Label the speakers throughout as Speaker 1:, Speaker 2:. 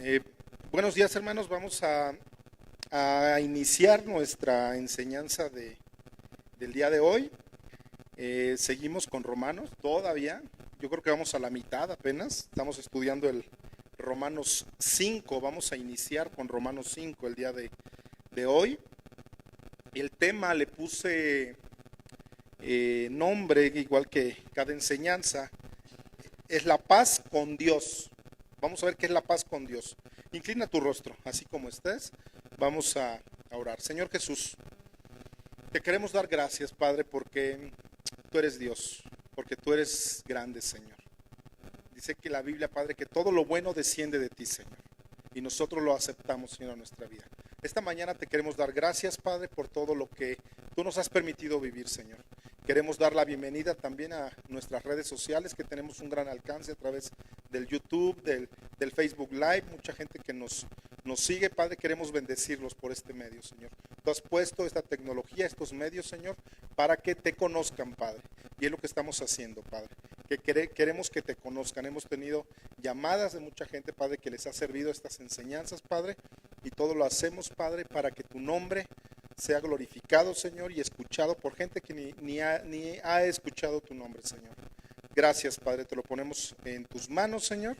Speaker 1: Eh, Buenos días, hermanos. Vamos a iniciar nuestra enseñanza del día de hoy. Seguimos con Romanos todavía. Yo creo que vamos a la mitad apenas. Estamos estudiando el Romanos 5. Vamos a iniciar con Romanos 5 el día de hoy. El tema le puse nombre, igual que cada enseñanza, es la paz con Dios. Vamos a ver qué es la paz con Dios. Inclina tu rostro, así como estés. Vamos a orar. Señor Jesús, te queremos dar gracias, Padre, porque tú eres Dios, porque tú eres grande, Señor. Dice que la Biblia, Padre, que todo lo bueno desciende de ti, Señor. Y nosotros lo aceptamos, Señor, en nuestra vida. Esta mañana te queremos dar gracias, Padre, por todo lo que tú nos has permitido vivir, Señor. Queremos dar la bienvenida también a nuestras redes sociales, que tenemos un gran alcance a través del YouTube, del Facebook Live, mucha gente que nos sigue, Padre. Queremos bendecirlos por este medio, Señor. Tú has puesto esta tecnología, estos medios, Señor, para que te conozcan, Padre. Y es lo que estamos haciendo, Padre. Queremos que te conozcan. Hemos tenido llamadas de mucha gente, Padre, que les ha servido estas enseñanzas, Padre. Y todo lo hacemos, Padre, para que tu nombre sea glorificado, Señor, y escuchado por gente que ni ha escuchado tu nombre, Señor. Gracias, Padre, te lo ponemos en tus manos, Señor.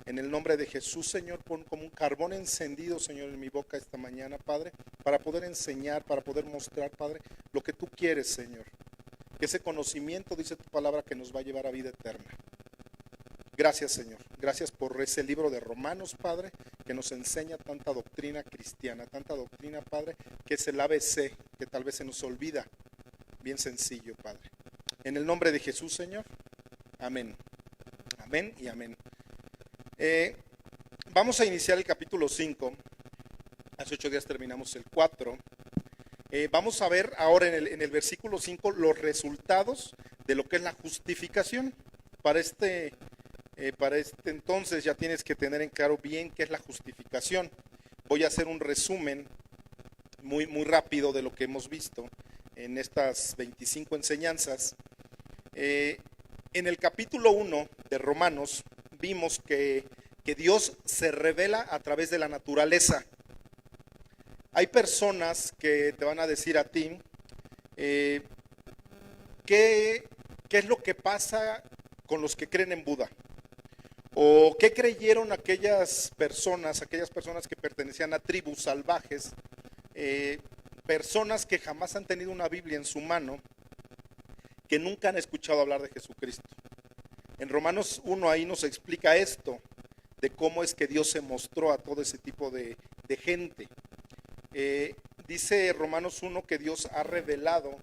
Speaker 1: En el nombre de Jesús, Señor, pon como un carbón encendido, Señor, en mi boca esta mañana, Padre, para poder enseñar, para poder mostrar, Padre, lo que tú quieres, Señor. Que ese conocimiento, dice tu palabra, que nos va a llevar a vida eterna. Gracias, Señor. Gracias por ese libro de Romanos, Padre, que nos enseña tanta doctrina cristiana, tanta doctrina, Padre, que es el ABC, que tal vez se nos olvida. Bien sencillo, Padre. En el nombre de Jesús, Señor. Amén. Amén y amén. Vamos a iniciar el capítulo 5. Hace 8 días terminamos el 4. Vamos a ver ahora en el versículo 5 los resultados de lo que es la justificación. Para este entonces ya tienes que tener en claro bien qué es la justificación. Voy a hacer un resumen muy rápido de lo que hemos visto en estas 25 enseñanzas. En el capítulo 1 de Romanos vimos que Dios se revela a través de la naturaleza. Hay personas que te van a decir a ti qué es lo que pasa con los que creen en Buda. ¿O qué creyeron aquellas personas que pertenecían a tribus salvajes, personas que jamás han tenido una Biblia en su mano, que nunca han escuchado hablar de Jesucristo? En Romanos 1 ahí nos explica esto, de cómo es que Dios se mostró a todo ese tipo de gente. Dice Romanos 1 que Dios ha revelado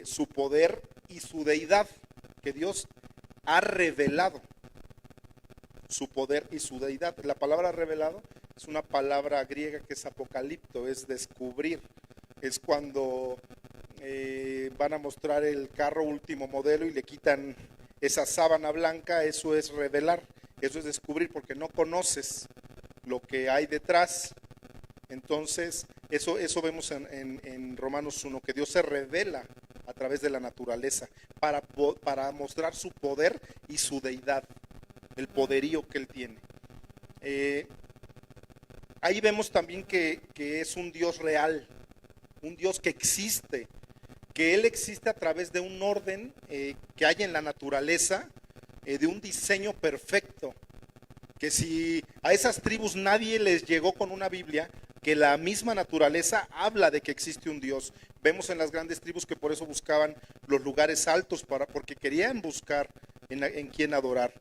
Speaker 1: su poder y su deidad, que Dios ha revelado su poder y su deidad. La palabra revelado es una palabra griega que es apocalipto, es descubrir. Es cuando van a mostrar el carro último modelo y le quitan esa sábana blanca, eso es revelar, eso es descubrir, porque no conoces lo que hay detrás. Entonces, eso vemos en Romanos 1, que Dios se revela a través de la naturaleza para mostrar su poder y su deidad, el poderío que Él tiene. Ahí vemos también que es un Dios real, un Dios que existe, que Él existe a través de un orden que hay en la naturaleza, de un diseño perfecto, que si a esas tribus nadie les llegó con una Biblia, que la misma naturaleza habla de que existe un Dios. Vemos en las grandes tribus que por eso buscaban los lugares altos, porque querían buscar en quién adorar.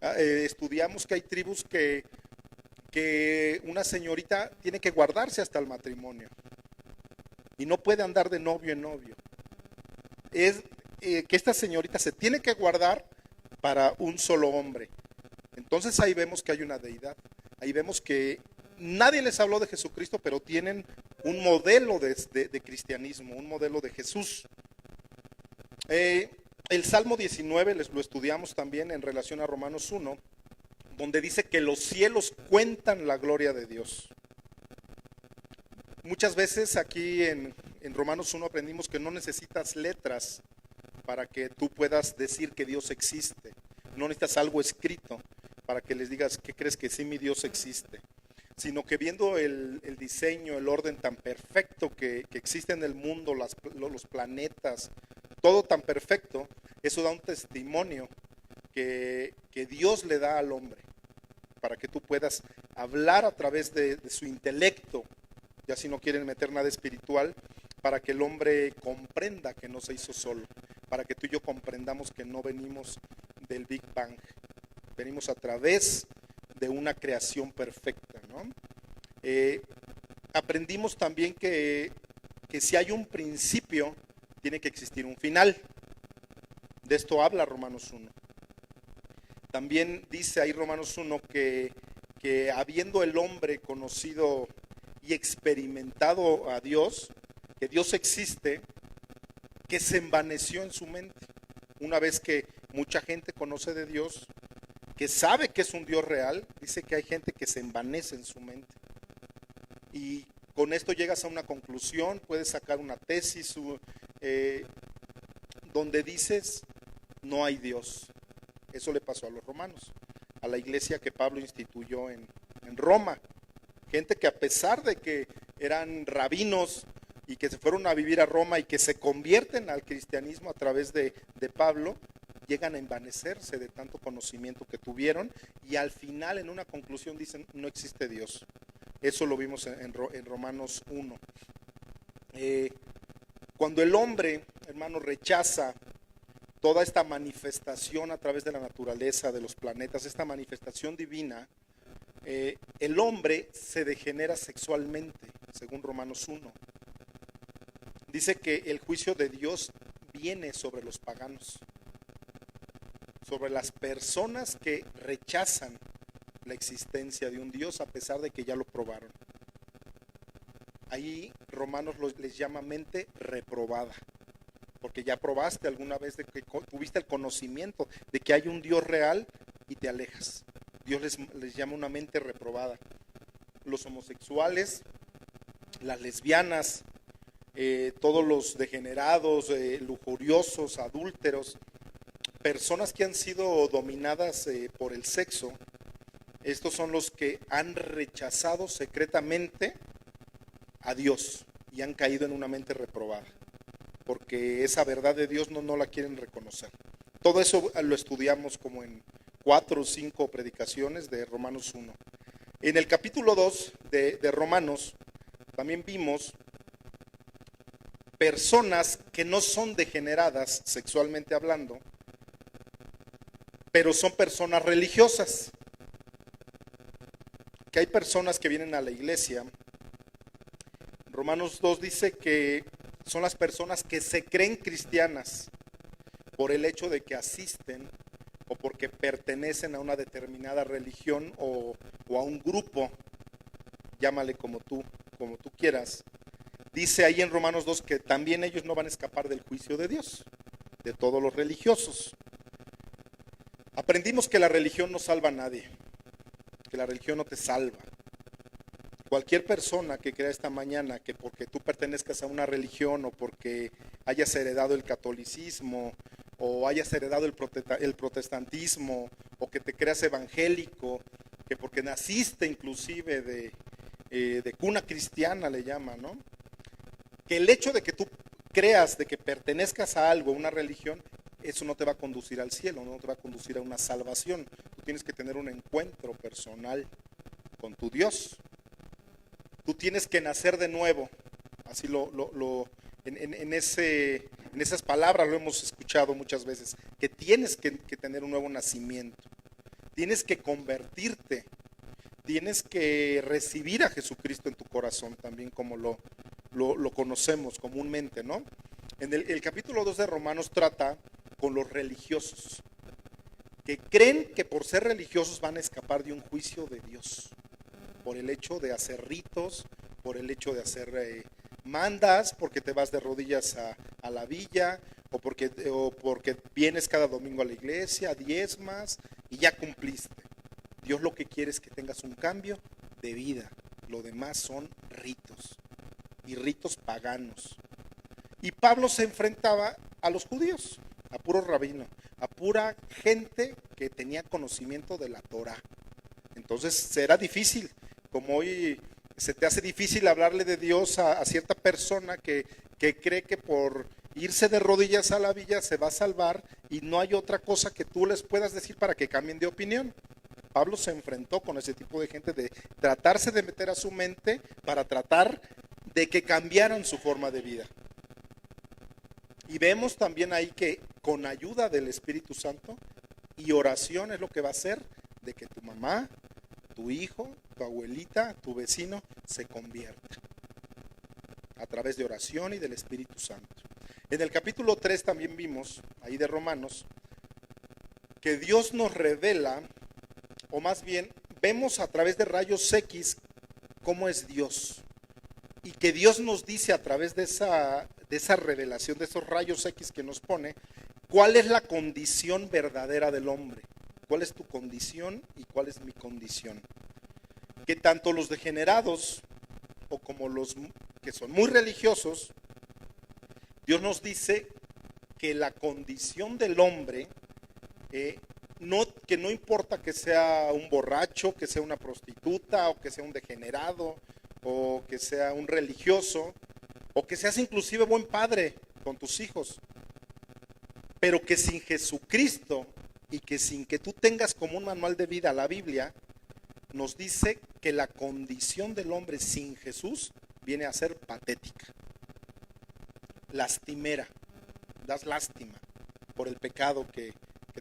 Speaker 1: Estudiamos que hay tribus que una señorita tiene que guardarse hasta el matrimonio y no puede andar de novio en novio. Es que esta señorita se tiene que guardar para un solo hombre. Entonces ahí vemos que hay una deidad. Ahí vemos que nadie les habló de Jesucristo, pero tienen un modelo de cristianismo, un modelo de Jesús. El Salmo 19 lo estudiamos también en relación a Romanos 1, donde dice que los cielos cuentan la gloria de Dios. Muchas veces aquí en Romanos 1 aprendimos que no necesitas letras para que tú puedas decir que Dios existe. No necesitas algo escrito para que les digas que crees que sí, mi Dios existe. sino que viendo el diseño, el orden tan perfecto que existe en el mundo, los planetas, todo tan perfecto, eso da un testimonio que Dios le da al hombre, para que tú puedas hablar a través de su intelecto, ya si no quieren meter nada espiritual, para que el hombre comprenda que no se hizo solo, para que tú y yo comprendamos que no venimos del Big Bang, venimos a través de una creación perfecta, ¿no? Aprendimos también que si hay un principio, tiene que existir un final. De esto habla Romanos 1. También dice ahí Romanos 1 que habiendo el hombre conocido y experimentado a Dios, que Dios existe, que se envaneció en su mente. Una vez que mucha gente conoce de Dios, que sabe que es un Dios real, dice que hay gente que se envanece en su mente. Y con esto llegas a una conclusión, puedes sacar una tesis donde dices, no hay Dios. Eso le pasó a los romanos, a la iglesia que Pablo instituyó en Roma. Gente que a pesar de que eran rabinos y que se fueron a vivir a Roma y que se convierten al cristianismo a través de Pablo, llegan a envanecerse de tanto conocimiento que tuvieron y al final en una conclusión dicen no existe Dios. Eso lo vimos en Romanos 1. Cuando el hombre, hermano, rechaza toda esta manifestación a través de la naturaleza, de los planetas, esta manifestación divina, el hombre se degenera sexualmente, según Romanos 1. Dice que el juicio de Dios viene sobre los paganos, sobre las personas que rechazan la existencia de un Dios a pesar de que ya lo probaron. Ahí Romanos les llama mente reprobada, porque ya probaste alguna vez de que tuviste el conocimiento de que hay un Dios real y te alejas. Dios les llama una mente reprobada. Los homosexuales, las lesbianas, todos los degenerados, lujuriosos, adúlteros, personas que han sido dominadas por el sexo, estos son los que han rechazado secretamente a Dios y han caído en una mente reprobada, porque esa verdad de Dios no la quieren reconocer. Todo eso lo estudiamos como en 4 o 5 predicaciones de Romanos 1. En el capítulo 2 de Romanos también vimos personas que no son degeneradas sexualmente hablando, pero son personas religiosas. Que hay personas que vienen a la iglesia. Romanos 2 dice que son las personas que se creen cristianas por el hecho de que asisten o porque pertenecen a una determinada religión o a un grupo, llámale como tú quieras. Dice ahí en Romanos 2 que también ellos no van a escapar del juicio de Dios, de todos los religiosos. Aprendimos que la religión no salva a nadie, que la religión no te salva. Cualquier persona que crea esta mañana que porque tú pertenezcas a una religión o porque hayas heredado el catolicismo o hayas heredado el protestantismo o que te creas evangélico, que porque naciste inclusive de cuna cristiana le llaman, ¿no? Que el hecho de que tú creas, de que pertenezcas a algo, a una religión, eso no te va a conducir al cielo, no te va a conducir a una salvación. Tú tienes que tener un encuentro personal con tu Dios. Tú tienes que nacer de nuevo. Así en esas palabras lo hemos escuchado muchas veces, que tienes que tener un nuevo nacimiento. Tienes que convertirte. Tienes que recibir a Jesucristo en tu corazón también, como lo conocemos comúnmente, ¿no? En el capítulo 2 de Romanos trata con los religiosos, que creen que por ser religiosos van a escapar de un juicio de Dios, por el hecho de hacer ritos, por el hecho de hacer mandas, porque te vas de rodillas a la villa, o porque vienes cada domingo a la iglesia, diezmas y ya cumpliste. Dios lo que quiere es que tengas un cambio de vida. Lo demás son ritos y ritos paganos. Y Pablo se enfrentaba a los judíos, a puro rabino, a pura gente que tenía conocimiento de la Torá. Entonces era difícil, como hoy se te hace difícil hablarle de Dios a cierta persona que cree que por irse de rodillas a la villa se va a salvar y no hay otra cosa que tú les puedas decir para que cambien de opinión. Pablo se enfrentó con ese tipo de gente de tratarse de meter a su mente para tratar de que cambiaran su forma de vida. Y vemos también ahí que con ayuda del Espíritu Santo y oración es lo que va a hacer de que tu mamá, tu hijo, tu abuelita, tu vecino se convierta a través de oración y del Espíritu Santo. En el capítulo 3 también vimos, ahí de Romanos, que Dios nos revela, o más bien vemos a través de rayos X cómo es Dios. Y que Dios nos dice a través de esa revelación, de esos rayos X que nos pone, cuál es la condición verdadera del hombre. ¿Cuál es tu condición y cuál es mi condición? Que tanto los degenerados o como los que son muy religiosos, Dios nos dice que la condición del hombre, que no importa que sea un borracho, que sea una prostituta, o que sea un degenerado, o que sea un religioso, o que seas inclusive buen padre con tus hijos, pero que sin Jesucristo y que sin que tú tengas como un manual de vida la Biblia, nos dice que la condición del hombre sin Jesús viene a ser patética, lastimera, das lástima por el pecado que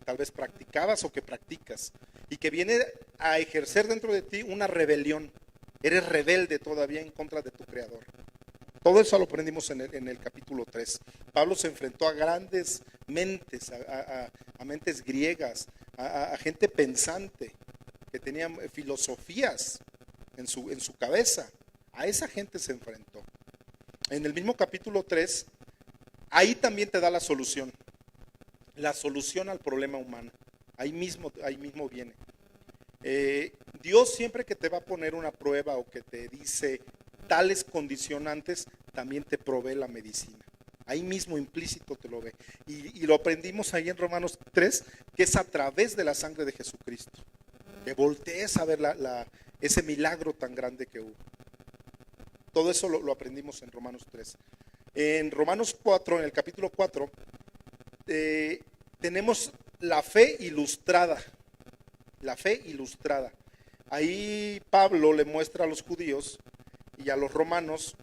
Speaker 1: tal vez practicabas o que practicas, y que viene a ejercer dentro de ti una rebelión. Eres rebelde todavía en contra de tu Creador. Todo eso lo aprendimos en el capítulo 3. Pablo se enfrentó a grandes mentes, a mentes griegas, a gente pensante, que tenían filosofías en su cabeza. A esa gente se enfrentó. En el mismo capítulo 3, ahí también te da la solución al problema humano. Ahí mismo viene. Dios siempre que te va a poner una prueba o que te dice tales condicionantes, también te provee la medicina. Ahí mismo implícito te lo ve. Y lo aprendimos ahí en Romanos 3, que es a través de la sangre de Jesucristo. Que voltees a ver ese milagro tan grande que hubo. Todo eso lo aprendimos en Romanos 3. En Romanos 4, en el capítulo 4, tenemos la fe ilustrada. La fe ilustrada. Ahí Pablo le muestra a los judíos y a los romanos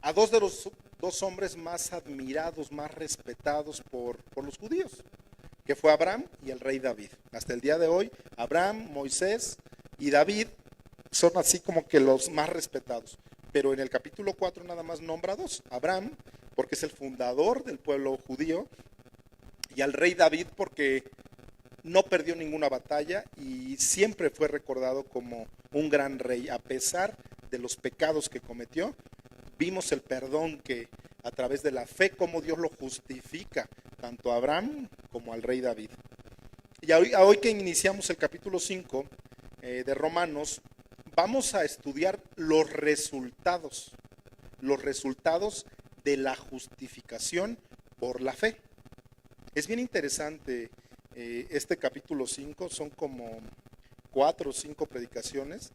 Speaker 1: a dos de los dos hombres más admirados, más respetados por los judíos, que fue Abraham y el rey David. Hasta el día de hoy, Abraham, Moisés y David son así como que los más respetados. Pero en el capítulo 4 nada más nombra dos. Abraham, porque es el fundador del pueblo judío, y al rey David porque no perdió ninguna batalla y siempre fue recordado como un gran rey. A pesar de los pecados que cometió, vimos el perdón que a través de la fe, como Dios lo justifica, tanto a Abraham como al rey David. Y hoy que iniciamos el capítulo 5 de Romanos, vamos a estudiar los resultados de la justificación por la fe. Es bien interesante este capítulo 5, son como 4 o 5 predicaciones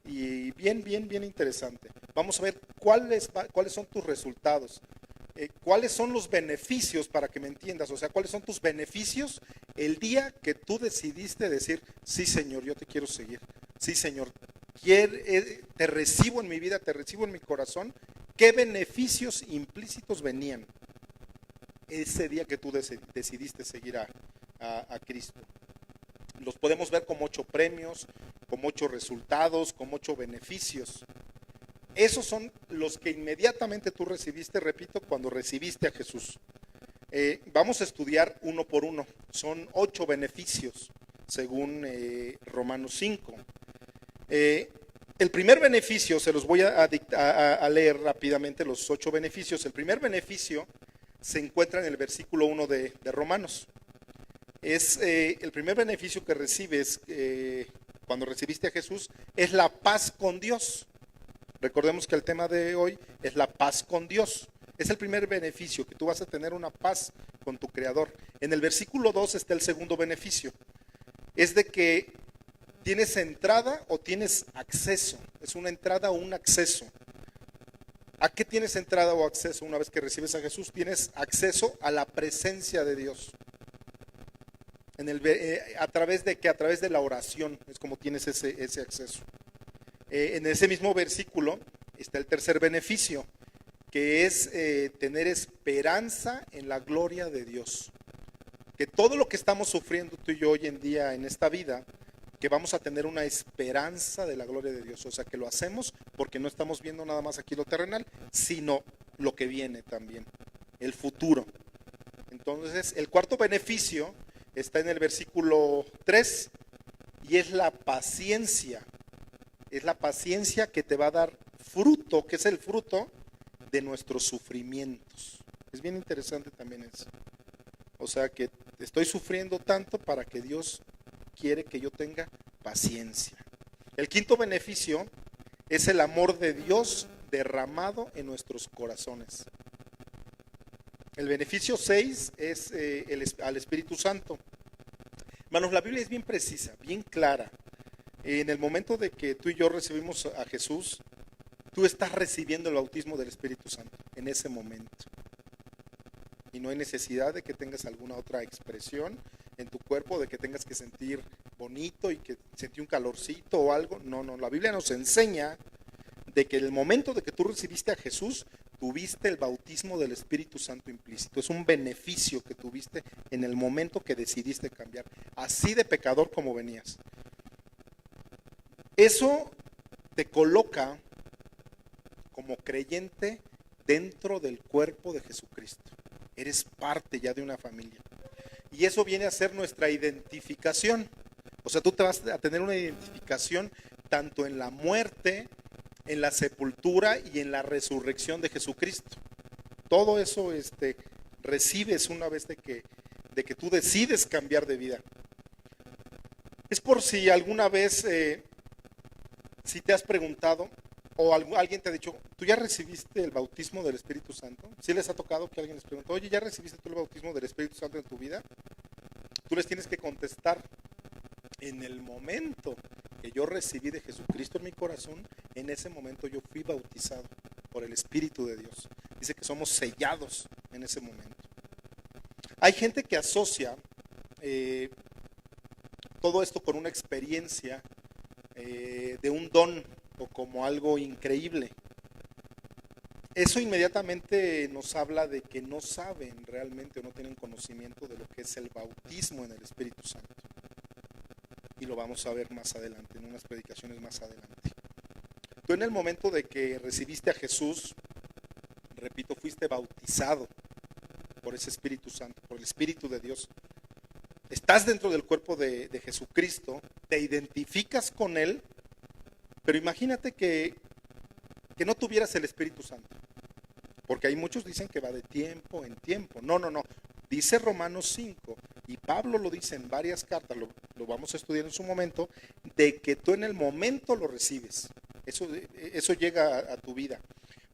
Speaker 1: y bien interesante. Vamos a ver cuáles son tus resultados, cuáles son los beneficios, para que me entiendas, o sea, cuáles son tus beneficios el día que tú decidiste decir, sí Señor, yo te quiero seguir, sí Señor, te recibo en mi vida, te recibo en mi corazón. ¿Qué beneficios implícitos venían ese día que tú decidiste seguir a Cristo? Los podemos ver como 8 premios, como 8 resultados, como 8 beneficios. Esos son los que inmediatamente tú recibiste, repito, cuando recibiste a Jesús. Vamos a estudiar uno por uno. Son 8 beneficios, según Romanos 5. El primer beneficio, se los voy a leer rápidamente, los 8 beneficios. El primer beneficio se encuentra en el versículo 1 de Romanos. Es el primer beneficio que recibes cuando recibiste a Jesús, es la paz con Dios. Recordemos que el tema de hoy es la paz con Dios. Es el primer beneficio, que tú vas a tener una paz con tu Creador. En el versículo 2 está el segundo beneficio. Es de que tienes entrada o tienes acceso. es una entrada o un acceso. ¿A qué tienes entrada o acceso una vez que recibes a Jesús? Tienes acceso a la presencia de Dios. ¿A través de qué? A través de la oración es como tienes ese acceso. En ese mismo versículo está el tercer beneficio, que es tener esperanza en la gloria de Dios. Que todo lo que estamos sufriendo tú y yo hoy en día en esta vida, que vamos a tener una esperanza de la gloria de Dios. O sea, que lo hacemos porque no estamos viendo nada más aquí lo terrenal, sino lo que viene también, el futuro. Entonces, el cuarto beneficio está en el versículo 3 y es la paciencia. Es la paciencia que te va a dar fruto, que es el fruto de nuestros sufrimientos. Es bien interesante también eso. O sea que estoy sufriendo tanto para que Dios quiere que yo tenga paciencia. El quinto beneficio es el amor de Dios derramado en nuestros corazones. El beneficio 6 es al Espíritu Santo. Hermanos, la Biblia es bien precisa, bien clara. En el momento de que tú y yo recibimos a Jesús, tú estás recibiendo el bautismo del Espíritu Santo en ese momento. Y no hay necesidad de que tengas alguna otra expresión en tu cuerpo, de que tengas que sentir bonito y que sentir un calorcito o algo. No, la Biblia nos enseña de que en el momento de que tú recibiste a Jesús, tuviste el bautismo del Espíritu Santo implícito. Es un beneficio que tuviste en el momento que decidiste cambiar, así de pecador como venías. Eso te coloca como creyente dentro del cuerpo de Jesucristo. Eres parte ya de una familia. Y eso viene a ser nuestra identificación. O sea, tú te vas a tener una identificación tanto en la muerte, en la sepultura y en la resurrección de Jesucristo. Todo eso recibes una vez de que tú decides cambiar de vida. Es por si alguna vez, si te has preguntado, o alguien te ha dicho, ¿tú ya recibiste el bautismo del Espíritu Santo? ¿Sí les ha tocado que alguien les pregunte, oye, ¿ya recibiste tú el bautismo del Espíritu Santo en tu vida? Tú les tienes que contestar, en el momento que yo recibí de Jesucristo en mi corazón, en ese momento yo fui bautizado por el Espíritu de Dios. Dice que somos sellados en ese momento. Hay gente que asocia todo esto con una experiencia de un don o como algo increíble. Eso inmediatamente nos habla de que no saben realmente o no tienen conocimiento de lo que es el bautismo en el Espíritu Santo. Y lo vamos a ver más adelante, en unas predicaciones más adelante. Tú en el momento de que recibiste a Jesús, repito, fuiste bautizado por ese Espíritu Santo, por el Espíritu de Dios. Estás dentro del cuerpo de Jesucristo, te identificas con Él, pero imagínate que no tuvieras el Espíritu Santo. Porque hay muchos dicen que va de tiempo en tiempo. No. Dice Romanos 5, y Pablo lo dice en varias cartas, lo vamos a estudiar en su momento, de que tú en el momento lo recibes. Eso llega a tu vida.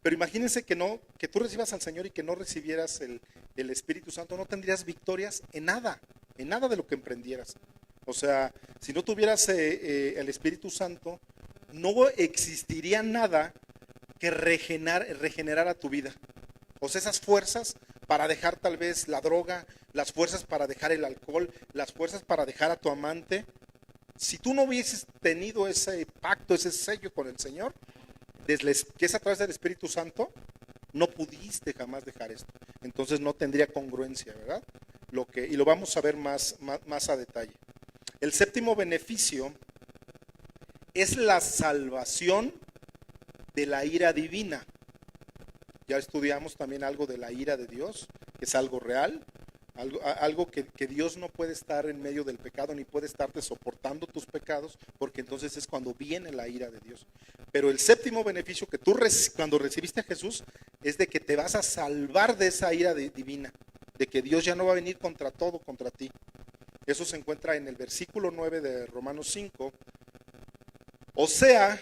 Speaker 1: Pero imagínense que tú recibas al Señor y que no recibieras el Espíritu Santo, no tendrías victorias en nada de lo que emprendieras. O sea, si no tuvieras el Espíritu Santo, no existiría nada que regenerara tu vida. O sea, esas fuerzas para dejar tal vez la droga, las fuerzas para dejar el alcohol, las fuerzas para dejar a tu amante. Si tú no hubieses tenido ese pacto, ese sello con el Señor, que es a través del Espíritu Santo, no pudiste jamás dejar esto. Entonces no tendría congruencia, ¿verdad? Y lo vamos a ver más a detalle. El séptimo beneficio es la salvación de la ira divina. Ya estudiamos también algo de la ira de Dios, que es algo real, algo que Dios no puede estar en medio del pecado, ni puede estarte soportando tus pecados, porque entonces es cuando viene la ira de Dios. Pero el séptimo beneficio que tú cuando recibiste a Jesús es de que te vas a salvar de esa ira divina, de que Dios ya no va a venir contra ti. Eso se encuentra en el versículo 9 de Romanos 5. O sea,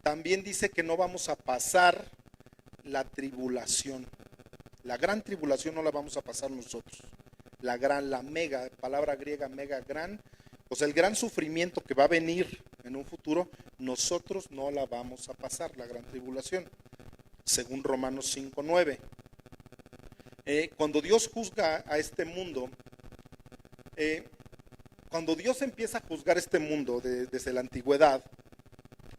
Speaker 1: también dice que no vamos a pasar la tribulación. La gran tribulación no la vamos a pasar nosotros. La mega, palabra griega mega, gran, o sea, el gran sufrimiento que va a venir En un futuro nosotros no la vamos a pasar, la gran tribulación, según Romanos 5:9. Cuando Dios juzga a este mundo, cuando Dios empieza a juzgar este mundo desde la antigüedad,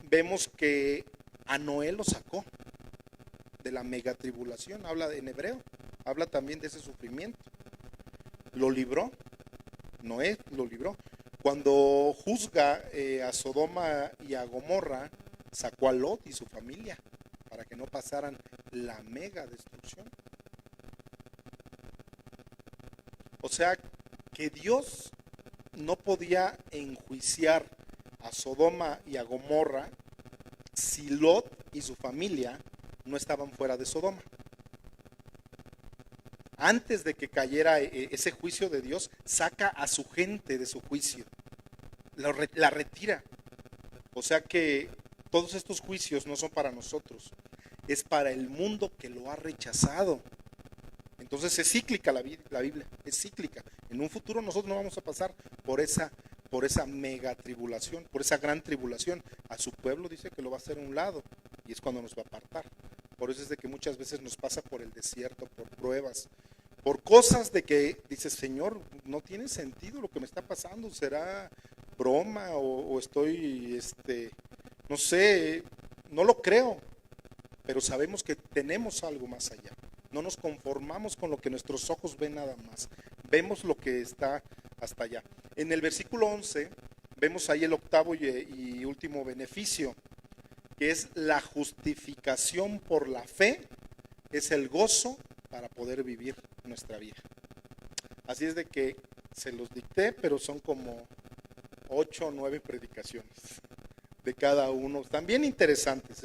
Speaker 1: vemos que a Noé lo sacó de la megatribulación, habla en hebreo, habla también de ese sufrimiento. Lo libró, Noé lo libró. Cuando juzga a Sodoma y a Gomorra, sacó a Lot y su familia para que no pasaran la mega destrucción. O sea que Dios no podía enjuiciar a Sodoma y a Gomorra si Lot y su familia no estaban fuera de Sodoma. Antes de que cayera ese juicio de Dios, saca a su gente de su juicio, la retira. O sea que todos estos juicios no son para nosotros, es para el mundo que lo ha rechazado. Entonces es cíclica la Biblia, es cíclica. En un futuro nosotros no vamos a pasar por esa mega tribulación, por esa gran tribulación. A su pueblo dice que lo va a hacer a un lado y es cuando nos va a apartar. Por eso es de que muchas veces nos pasa por el desierto, por pruebas, por cosas de que dices, Señor, no tiene sentido lo que me está pasando, ¿será broma o estoy, no sé, no lo creo, pero sabemos que tenemos algo más allá. No nos conformamos con lo que nuestros ojos ven nada más, vemos lo que está hasta allá. En el versículo 11 vemos ahí el octavo y último beneficio, que es la justificación por la fe, es el gozo para poder vivir nuestra vida. Así es de que se los dicté, pero son como 8 o 9 predicaciones de cada uno, también interesantes.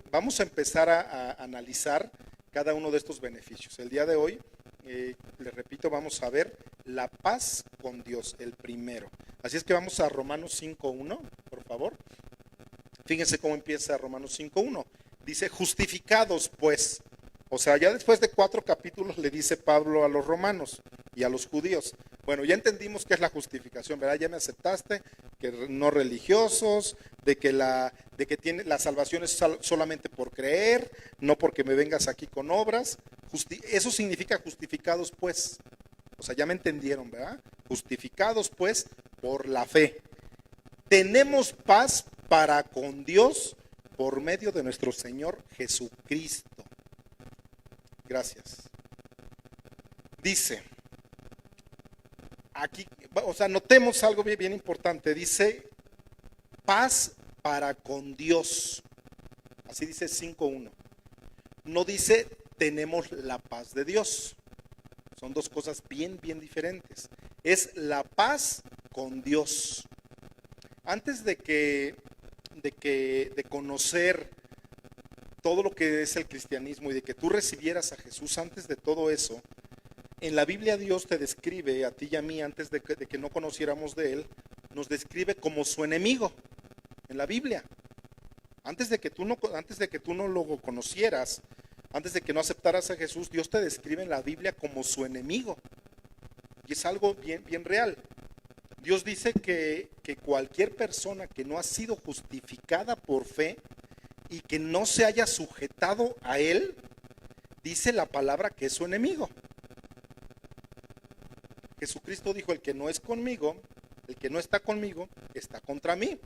Speaker 1: Vamos a empezar a analizar cada uno de estos beneficios. El día de hoy, les repito, vamos a ver la paz con Dios, el primero. Así es que vamos a Romanos 5:1, por favor. Fíjense cómo empieza Romanos 5:1. Dice, justificados pues. O sea, ya después de 4 capítulos le dice Pablo a los romanos y a los judíos. Bueno, ya entendimos qué es la justificación, ¿verdad? Ya me aceptaste, que no religiosos, de que la salvación es solamente por creer, no porque me vengas aquí con obras. Eso significa justificados pues. O sea, ya me entendieron, ¿verdad? Justificados pues por la fe. Tenemos paz para con Dios por medio de nuestro Señor Jesucristo. Gracias. Dice, aquí, o sea, notemos algo bien, bien importante. Dice, paz para con Dios. Así dice 5:1. No dice, tenemos la paz de Dios. Son dos cosas bien, bien diferentes. Es la paz con Dios. Antes de conocer todo lo que es el cristianismo y de que tú recibieras a Jesús, antes de todo eso, en la Biblia Dios te describe a ti y a mí, antes de que no conociéramos de Él, nos describe como su enemigo. En la Biblia, antes de que tú no lo conocieras, antes de que no aceptaras a Jesús, Dios te describe en la Biblia como su enemigo. Y es algo bien, bien real. Dios dice que cualquier persona que no ha sido justificada por fe y que no se haya sujetado a Él, dice la palabra que es su enemigo. Jesucristo dijo, el que no es conmigo, el que no está conmigo, está contra mí.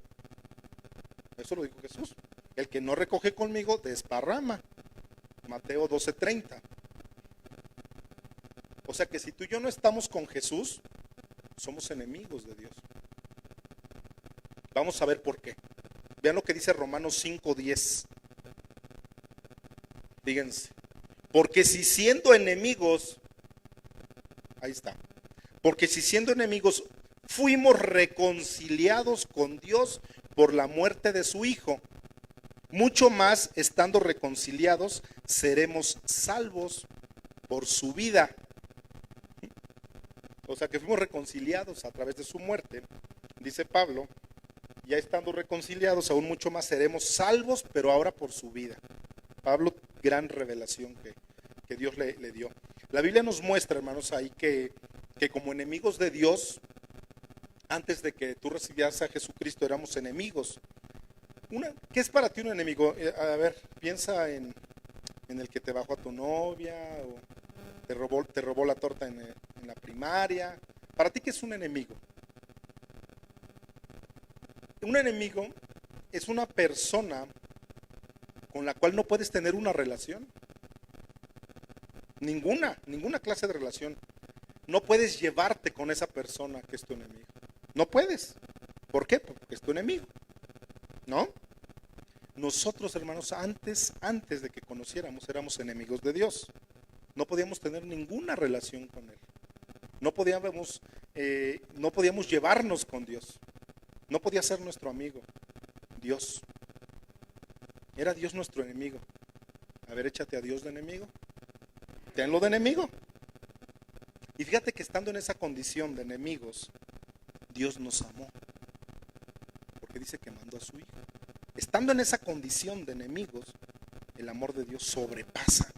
Speaker 1: Eso lo dijo Jesús. El que no recoge conmigo, desparrama. Mateo 12:30. O sea que si tú y yo no estamos con Jesús, somos enemigos de Dios. Vamos a ver por qué. Vean lo que dice Romanos 5:10. Fíjense. Porque si siendo enemigos, ahí está. Porque si siendo enemigos fuimos reconciliados con Dios por la muerte de su Hijo, mucho más estando reconciliados seremos salvos por su vida. O sea que fuimos reconciliados a través de su muerte, dice Pablo. Ya estando reconciliados, aún mucho más seremos salvos, pero ahora por su vida. Pablo, gran revelación que Dios le dio. La Biblia nos muestra, hermanos, ahí que como enemigos de Dios, Antes de que tú recibieras a Jesucristo éramos enemigos. ¿Qué es para ti un enemigo? A ver, piensa en el que te bajó a tu novia o te robó la torta en la primaria. ¿Para ti qué es un enemigo? Un enemigo es una persona con la cual no puedes tener una relación. Ninguna clase de relación. No puedes llevarte con esa persona que es tu enemigo. No puedes. ¿Por qué? Porque es tu enemigo. ¿No? Nosotros, hermanos, antes de que conociéramos, éramos enemigos de Dios. No podíamos tener ninguna relación con Él. No podíamos llevarnos con Dios. No podía ser nuestro amigo. Dios. Era Dios nuestro enemigo. A ver, échate a Dios de enemigo. Tenlo de enemigo. Y fíjate que estando en esa condición de enemigos, Dios nos amó. Porque dice que mandó a su Hijo. Estando en esa condición de enemigos, el amor de Dios sobrepasa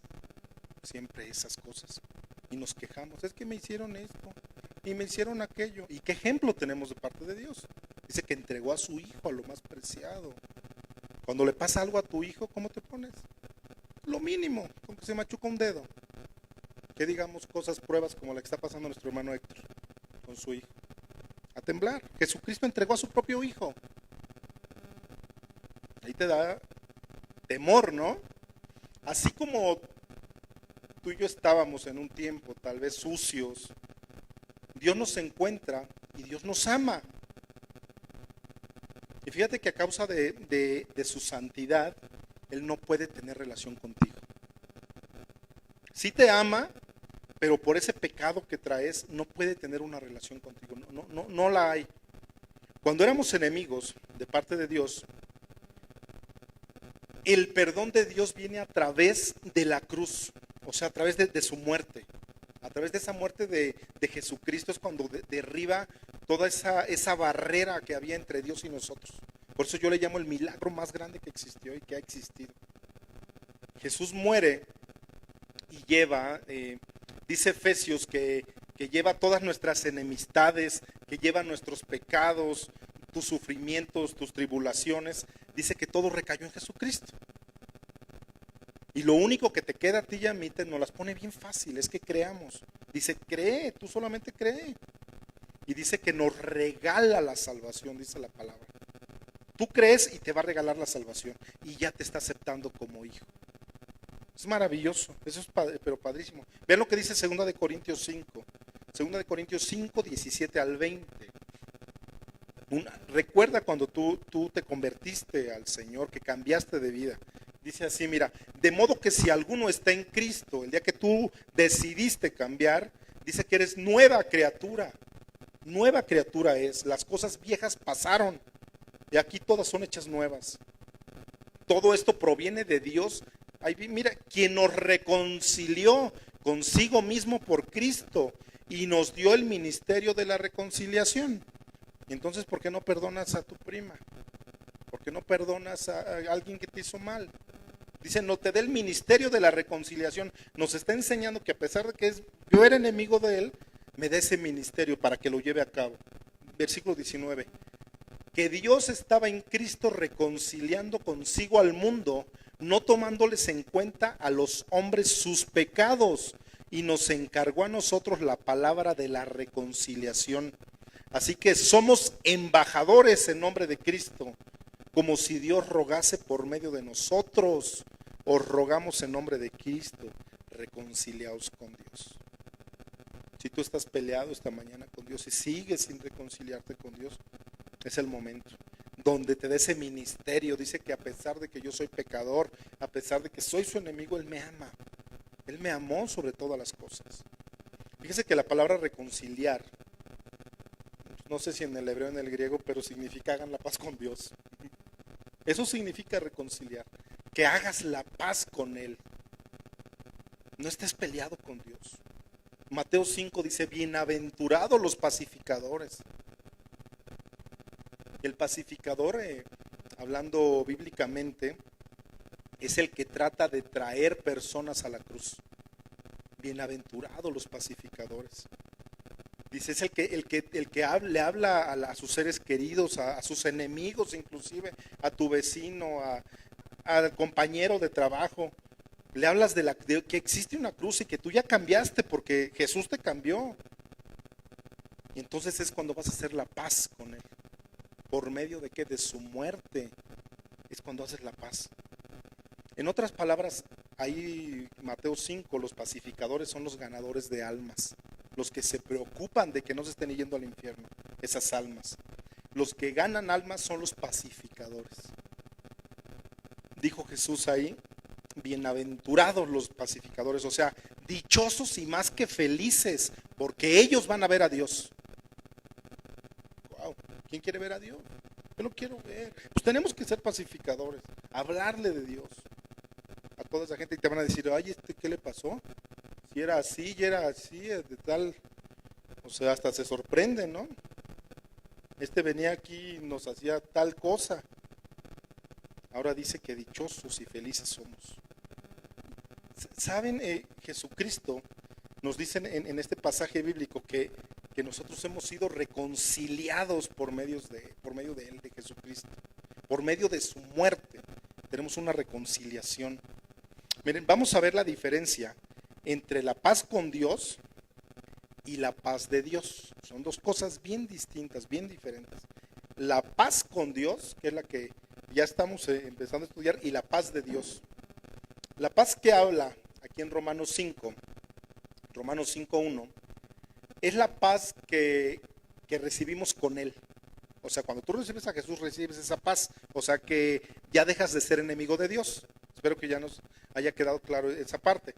Speaker 1: siempre esas cosas. Y nos quejamos, es que me hicieron esto y me hicieron aquello. ¿Y qué ejemplo tenemos de parte de Dios? Dice que entregó a su Hijo, a lo más preciado. Cuando le pasa algo a tu hijo, ¿cómo te pones? Lo mínimo, con que se machuca un dedo. Que digamos cosas, pruebas como la que está pasando nuestro hermano Héctor con su hijo. A temblar. Jesucristo entregó a su propio Hijo. Ahí te da temor, ¿no? Así como tú y yo estábamos en un tiempo tal vez sucios, Dios nos encuentra y Dios nos ama. Y fíjate que a causa de su santidad, Él no puede tener relación contigo. Sí te ama, pero por ese pecado que traes, no puede tener una relación contigo. No la hay. Cuando éramos enemigos de parte de Dios, el perdón de Dios viene a través de la cruz, o sea, a través de su muerte. A través de esa muerte de Jesucristo es cuando derriba toda esa barrera que había entre Dios y nosotros. Por eso yo le llamo el milagro más grande que existió y que ha existido. Jesús muere y lleva, dice Efesios, que lleva todas nuestras enemistades, que lleva nuestros pecados, tus sufrimientos, tus tribulaciones. Dice que todo recayó en Jesucristo. Y lo único que te queda a ti y a mí, nos las pone bien fácil, es que creamos. Dice, cree, tú solamente cree. Y dice que nos regala la salvación, dice la palabra. Tú crees y te va a regalar la salvación. Y ya te está aceptando como hijo. Es maravilloso, eso es pero padrísimo. Vean lo que dice 2 de Corintios 5. 2 de Corintios 5, 17 al 20. Recuerda cuando tú te convertiste al Señor, que cambiaste de vida. Dice así, mira, de modo que si alguno está en Cristo, el día que tú decidiste cambiar, dice que eres nueva criatura. Nueva criatura es, las cosas viejas pasaron y aquí todas son hechas nuevas. Todo esto proviene de Dios. Ahí, mira, quien nos reconcilió consigo mismo por Cristo y nos dio el ministerio de la reconciliación. Entonces, ¿por qué no perdonas a tu prima? ¿Por qué no perdonas a alguien que te hizo mal? Dice, no te dé el ministerio de la reconciliación. Nos está enseñando que a pesar de que yo era enemigo de él, me dé ese ministerio para que lo lleve a cabo. Versículo 19. Que Dios estaba en Cristo reconciliando consigo al mundo, no tomándoles en cuenta a los hombres sus pecados, y nos encargó a nosotros la palabra de la reconciliación. Así que somos embajadores en nombre de Cristo, como si Dios rogase por medio de nosotros. Os rogamos en nombre de Cristo, reconciliaos con Dios. Si tú estás peleado esta mañana con Dios y sigues sin reconciliarte con Dios, es el momento donde te dé ese ministerio. Dice que a pesar de que yo soy pecador, a pesar de que soy su enemigo, Él me ama. Él me amó sobre todas las cosas. Fíjese que la palabra reconciliar, no sé si en el hebreo o en el griego, pero significa hagan la paz con Dios. Eso significa reconciliar, que hagas la paz con Él. No estés peleado con Dios. Mateo 5 dice, bienaventurados los pacificadores. El pacificador, hablando bíblicamente, es el que trata de traer personas a la cruz. Bienaventurados los pacificadores. Dice, es el que le habla a sus seres queridos, a sus enemigos inclusive, a tu vecino, al compañero de trabajo. Le hablas de que existe una cruz y que tú ya cambiaste porque Jesús te cambió. Y entonces es cuando vas a hacer la paz con Él. ¿Por medio de qué? De su muerte. Es cuando haces la paz. En otras palabras, ahí Mateo 5, los pacificadores son los ganadores de almas. Los que se preocupan de que no se estén yendo al infierno, esas almas. Los que ganan almas son los pacificadores. Dijo Jesús ahí, bienaventurados los pacificadores, o sea, dichosos y más que felices, porque ellos van a ver a Dios. Wow, ¿quién quiere ver a Dios? Yo lo quiero ver. Pues tenemos que ser pacificadores, hablarle de Dios a toda esa gente y te van a decir, ay, ¿qué le pasó? Si era así, y era así, de tal, o sea, hasta se sorprende, ¿no? Venía aquí y nos hacía tal cosa. Ahora dice que dichosos y felices somos. ¿Saben? Jesucristo nos dice en este pasaje bíblico que nosotros hemos sido reconciliados por medio de Él, de Jesucristo. Por medio de su muerte tenemos una reconciliación. Miren, vamos a ver la diferencia entre la paz con Dios y la paz de Dios. Son dos cosas bien distintas, bien diferentes. La paz con Dios, que es la que ya estamos empezando a estudiar, y la paz de Dios. La paz que habla aquí en Romanos 5:1, es la paz que recibimos con Él. O sea, cuando tú recibes a Jesús, recibes esa paz. O sea que ya dejas de ser enemigo de Dios. Espero que ya nos haya quedado claro esa parte.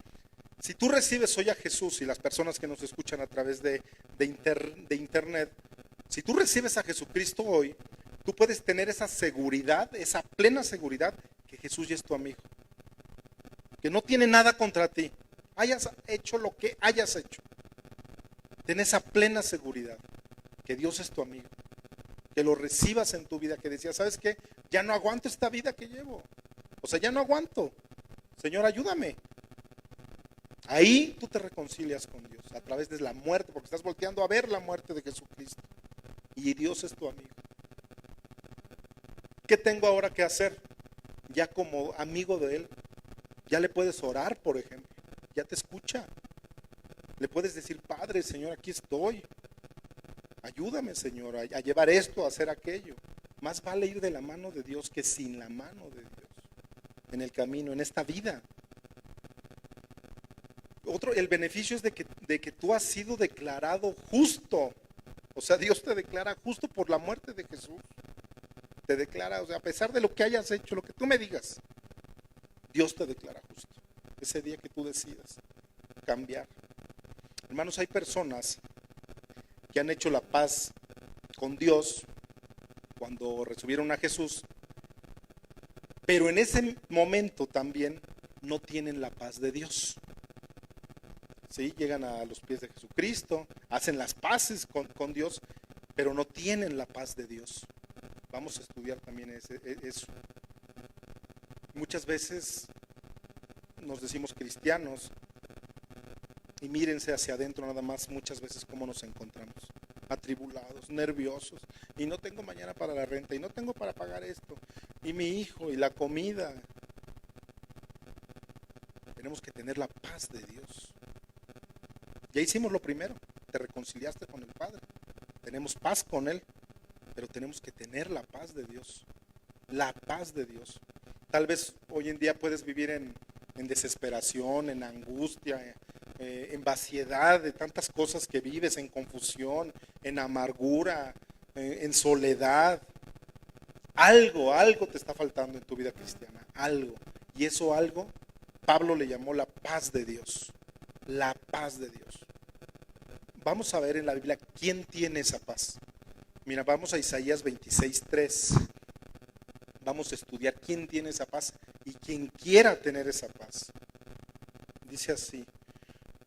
Speaker 1: Si tú recibes hoy a Jesús y las personas que nos escuchan a través de internet, si tú recibes a Jesucristo hoy, tú puedes tener esa seguridad, esa plena seguridad que Jesús ya es tu amigo. Que no tiene nada contra ti. Hayas hecho lo que hayas hecho. Ten esa plena seguridad que Dios es tu amigo. Que lo recibas en tu vida, que decías, ¿sabes qué? Ya no aguanto esta vida que llevo. O sea, ya no aguanto. Señor, ayúdame. Ahí tú te reconcilias con Dios a través de la muerte, porque estás volteando a ver la muerte de Jesucristo. Y Dios es tu amigo. ¿Qué tengo ahora que hacer? Ya como amigo de Él, ya le puedes orar, por ejemplo. Ya te escucha. Le puedes decir, Padre, Señor, aquí estoy. Ayúdame, Señor, a llevar esto, a hacer aquello. Más vale ir de la mano de Dios que sin la mano de Dios. En el camino, en esta vida. El beneficio es de que tú has sido declarado justo. O sea, Dios te declara justo por la muerte de Jesús. Te declara, o sea, a pesar de lo que hayas hecho, lo que tú me digas, Dios te declara justo. Ese día que tú decidas cambiar. Hermanos, hay personas que han hecho la paz con Dios cuando recibieron a Jesús, pero en ese momento también no tienen la paz de Dios. ¿Sí? Llegan a los pies de Jesucristo, hacen las paces con Dios, pero no tienen la paz de Dios. Vamos a estudiar también eso. Muchas veces nos decimos cristianos y mírense hacia adentro nada más muchas veces cómo nos encontramos. Atribulados, nerviosos, y no tengo mañana para la renta, y no tengo para pagar esto, y mi hijo, y la comida. Tenemos que tener la paz de Dios. Ya hicimos lo primero, te reconciliaste con el Padre, tenemos paz con Él, pero tenemos que tener la paz de Dios, la paz de Dios. Tal vez hoy en día puedes vivir en desesperación, en angustia, en vaciedad de tantas cosas que vives, en confusión, en amargura, en soledad. Algo te está faltando en tu vida cristiana, algo. Y eso algo, Pablo le llamó la paz de Dios, la paz de Dios. Vamos a ver en la Biblia quién tiene esa paz. Mira, vamos a Isaías 26:3. Vamos a estudiar quién tiene esa paz y quien quiera tener esa paz. Dice así: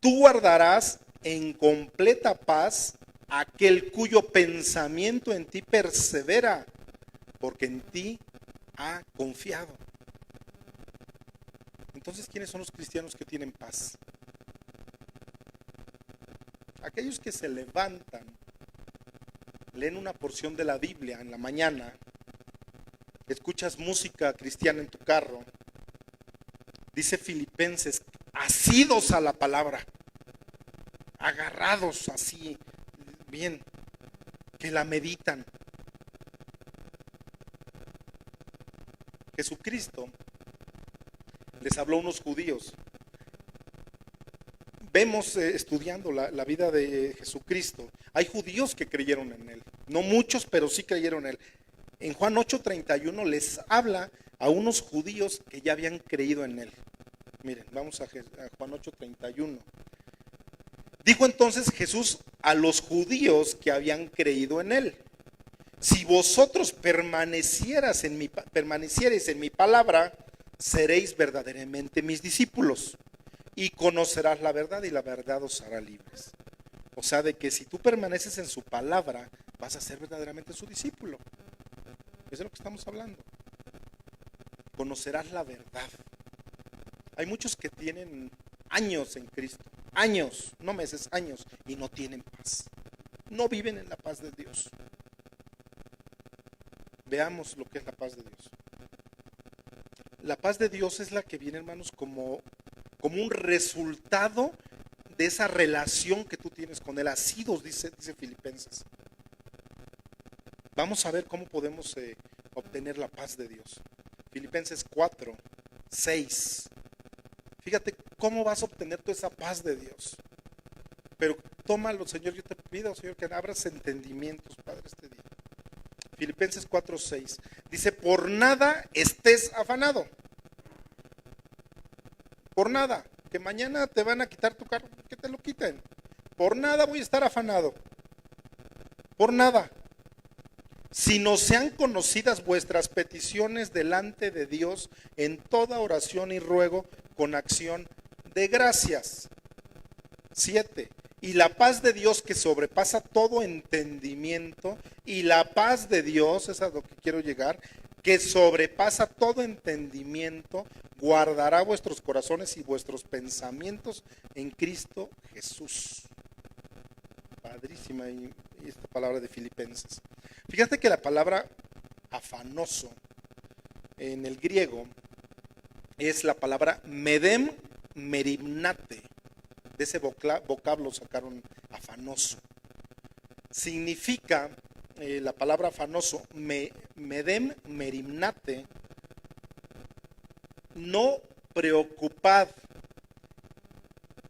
Speaker 1: tú guardarás en completa paz aquel cuyo pensamiento en ti persevera, porque en ti ha confiado. Entonces, ¿quiénes son los cristianos que tienen paz? Aquellos que se levantan, leen una porción de la Biblia en la mañana, escuchas música cristiana en tu carro, dice Filipenses, asidos a la palabra, agarrados así, bien, que la meditan. Jesucristo les habló a unos judíos. Vemos estudiando la vida de Jesucristo, hay judíos que creyeron en él, no muchos, pero sí creyeron en él. En Juan 8:31 les habla a unos judíos que ya habían creído en él. Miren, vamos a Juan 8:31. Dijo entonces Jesús a los judíos que habían creído en él: si vosotros permanecierais en mi palabra, seréis verdaderamente mis discípulos y conocerás la verdad y la verdad os hará libres. O sea, de que si tú permaneces en su palabra, vas a ser verdaderamente su discípulo. Eso es lo que estamos hablando. Conocerás la verdad. Hay muchos que tienen años en Cristo, años, no meses, años, y no tienen paz. No viven en la paz de Dios. Veamos lo que es la paz de Dios. La paz de Dios es la que viene, hermanos, como un resultado de esa relación que tú tienes con Él. Asidos, dice Filipenses. Vamos a ver cómo podemos obtener la paz de Dios. Filipenses 4:6. Fíjate cómo vas a obtener toda esa paz de Dios. Pero tómalo, Señor, yo te pido, Señor, que abras entendimientos, Padre, este día. Filipenses 4:6. Dice, por nada estés afanado. Por nada. Que mañana te van a quitar tu carro, que te lo quiten. Por nada voy a estar afanado. Por nada. Sino sean conocidas vuestras peticiones delante de Dios en toda oración y ruego con acción de gracias. 7. Y la paz de Dios que sobrepasa todo entendimiento, y la paz de Dios, es a lo que quiero llegar, que sobrepasa todo entendimiento, guardará vuestros corazones y vuestros pensamientos en Cristo Jesús. Padrísima esta palabra de Filipenses. Fíjate que la palabra afanoso en el griego es la palabra medem merimnate. De ese vocablo sacaron afanoso. Significa la palabra afanoso, medem merimnate, no preocupad.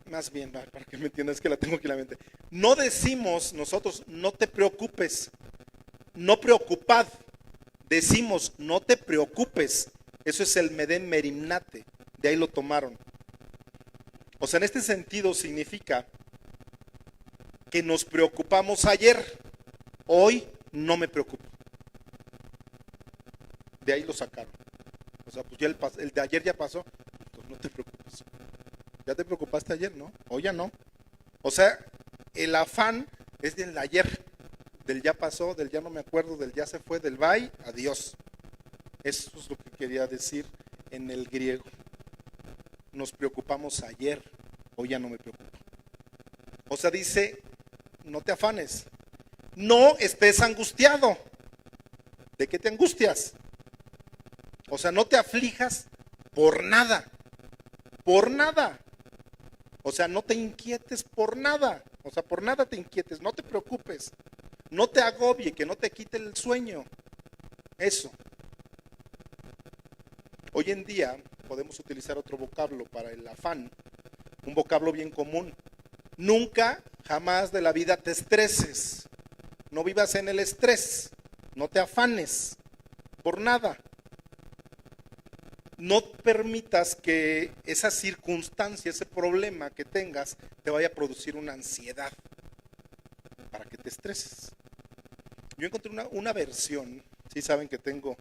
Speaker 1: Más bien, para que me entiendas, que la tengo aquí en la mente. No decimos nosotros, no te preocupes, no preocupad. Decimos, no te preocupes. Eso es el medem merimnate. De ahí lo tomaron. O sea, en este sentido significa que nos preocupamos ayer. Hoy no me preocupo. De ahí lo sacaron. O sea, pues ya el de ayer ya pasó. Entonces no te preocupes. Ya te preocupaste ayer, ¿no? Hoy ya no. O sea, el afán es del ayer. Del ya pasó, del ya no me acuerdo, del ya se fue, del bye, adiós. Eso es lo que quería decir en el griego. Nos preocupamos ayer, hoy ya no me preocupo. O sea, dice, no te afanes, no estés angustiado. ¿De qué te angustias? O sea, no te aflijas por nada, por nada. O sea, no te inquietes por nada. O sea, por nada te inquietes, no te preocupes. No te agobie, que no te quite el sueño. Eso. Hoy en día podemos utilizar otro vocablo para el afán, un vocablo bien común. Nunca, jamás de la vida te estreses. No vivas en el estrés. No te afanes por nada. No permitas que esa circunstancia, ese problema que tengas, te vaya a producir una ansiedad para que te estreses. Yo encontré una versión, sí saben que tengo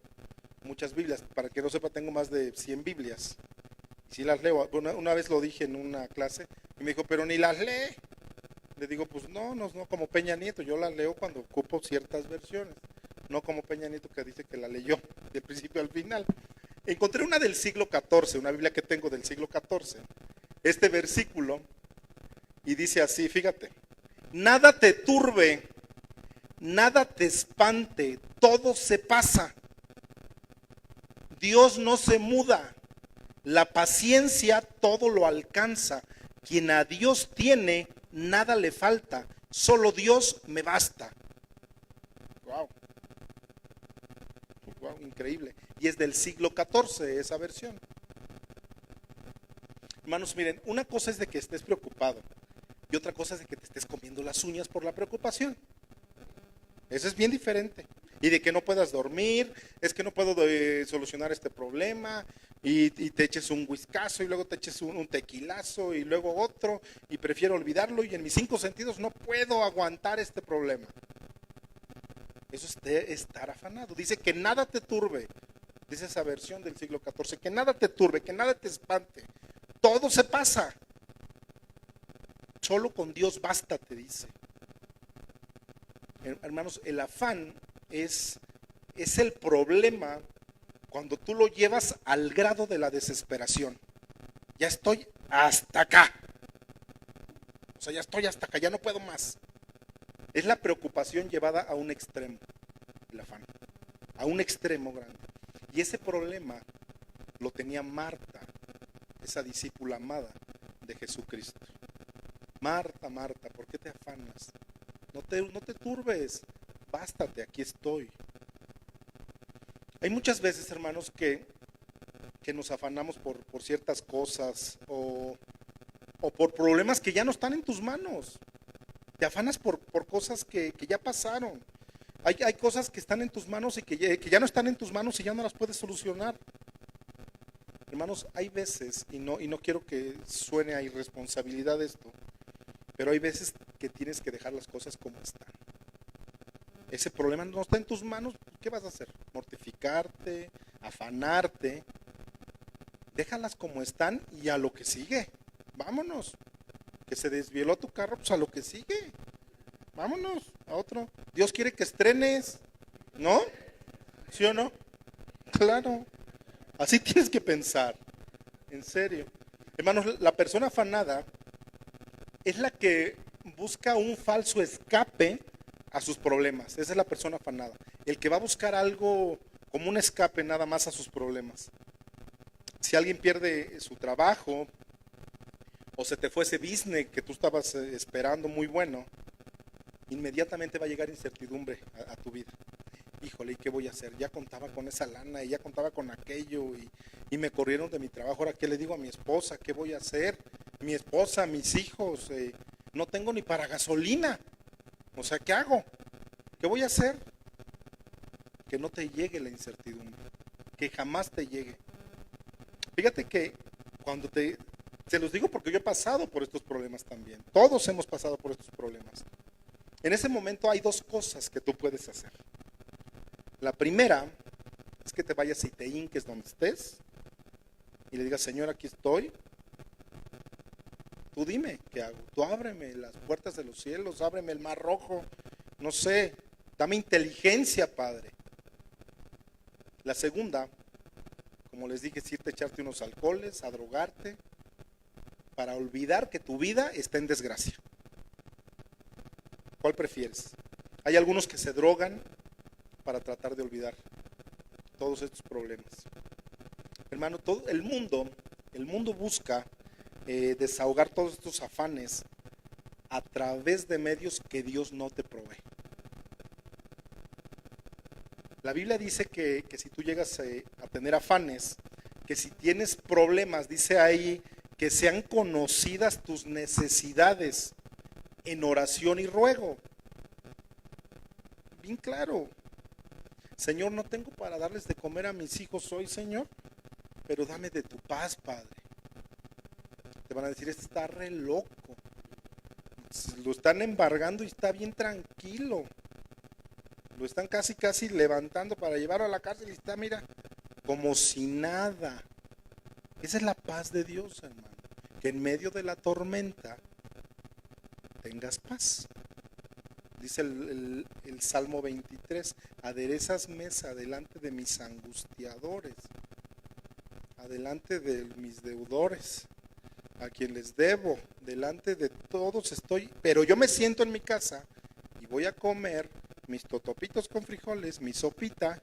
Speaker 1: muchas Biblias, para que no sepa, tengo más de 100 Biblias. Y sí las leo. Una vez lo dije en una clase y me dijo, pero ni las lee. Le digo, pues no como Peña Nieto, yo las leo cuando ocupo ciertas versiones. No como Peña Nieto, que dice que la leyó de principio al final. Encontré una del siglo XIV, una Biblia que tengo del siglo XIV, este versículo, y dice así, fíjate, Nada te turbe, nada te espante, todo se pasa. Dios no se muda, la paciencia todo lo alcanza. Quien a Dios tiene, nada le falta, solo Dios me basta. Wow, wow, increíble. Y es del siglo XIV esa versión. Hermanos, miren, una cosa es de que estés preocupado y otra cosa es de que te estés comiendo las uñas por la preocupación. Eso es bien diferente. Y de que no puedas dormir, es que no puedo solucionar este problema, y te eches un whiskazo, y luego te eches un tequilazo, y luego otro, y prefiero olvidarlo, y en mis 5 sentidos no puedo aguantar este problema. Eso es estar afanado. Dice que nada te turbe, dice esa versión del siglo XIV, que nada te turbe, que nada te espante. Todo se pasa. Solo con Dios basta, te dice. Hermanos, el afán es el problema cuando tú lo llevas al grado de la desesperación. Ya estoy hasta acá. O sea, ya estoy hasta acá, ya no puedo más. Es la preocupación llevada a un extremo, el afán, a un extremo grande. Y ese problema lo tenía Marta, esa discípula amada de Jesucristo. Marta, Marta, ¿por qué te afanas? No te turbes, bástate, aquí estoy. Hay muchas veces, hermanos, que nos afanamos por ciertas cosas o por problemas que ya no están en tus manos. Te afanas por cosas que ya pasaron. Hay cosas que están en tus manos y que ya no están en tus manos y ya no las puedes solucionar. Hermanos, hay veces, y no quiero que suene a irresponsabilidad esto, pero hay veces que tienes que dejar las cosas como están. Ese problema no está en tus manos, ¿qué vas a hacer? Mortificarte, afanarte. Déjalas como están y a lo que sigue. Vámonos. Que se desvieló tu carro, pues a lo que sigue. Vámonos a otro. Dios quiere que estrenes, ¿no? ¿Sí o no? Claro. Así tienes que pensar. En serio. Hermanos, la persona afanada es la que busca un falso escape a sus problemas. Esa es la persona afanada. El que va a buscar algo como un escape nada más a sus problemas. Si alguien pierde su trabajo o se te fue ese business que tú estabas esperando muy bueno, inmediatamente va a llegar incertidumbre a tu vida. Híjole, ¿y qué voy a hacer? Ya contaba con esa lana y ya contaba con aquello y me corrieron de mi trabajo. Ahora, ¿qué le digo a mi esposa? ¿Qué voy a hacer? Mi esposa, mis hijos, no tengo ni para gasolina. O sea, ¿qué hago? ¿Qué voy a hacer? Que no te llegue la incertidumbre, que jamás te llegue. Fíjate que cuando se los digo porque yo he pasado por estos problemas también. Todos hemos pasado por estos problemas. En ese momento hay 2 cosas que tú puedes hacer. La primera es que te vayas y te hinques donde estés y le digas, Señor, aquí estoy. Tú dime qué hago. Tú ábreme las puertas de los cielos, ábreme el mar rojo. No sé, dame inteligencia, Padre. La segunda, como les dije, es irte a echarte unos alcoholes, a drogarte, para olvidar que tu vida está en desgracia. ¿Cuál prefieres? Hay algunos que se drogan para tratar de olvidar todos estos problemas. Hermano, todo el mundo busca desahogar todos estos afanes a través de medios que Dios no te provee. La Biblia dice que si tú llegas a tener afanes, que si tienes problemas, dice ahí, que sean conocidas tus necesidades en oración y ruego. Bien claro. Señor, no tengo para darles de comer a mis hijos hoy, Señor, pero dame de tu paz, Padre. Te van a decir, este está re loco. Lo están embargando y está bien tranquilo. Lo están casi levantando para llevarlo a la cárcel y está, mira, como si nada. Esa es la paz de Dios, hermano. Que en medio de la tormenta tengas paz. Dice el Salmo 23, aderezas mesa delante de mis angustiadores, adelante de mis deudores. a quien les debo, delante de todos estoy, pero yo me siento en mi casa y voy a comer mis totopitos con frijoles, mi sopita,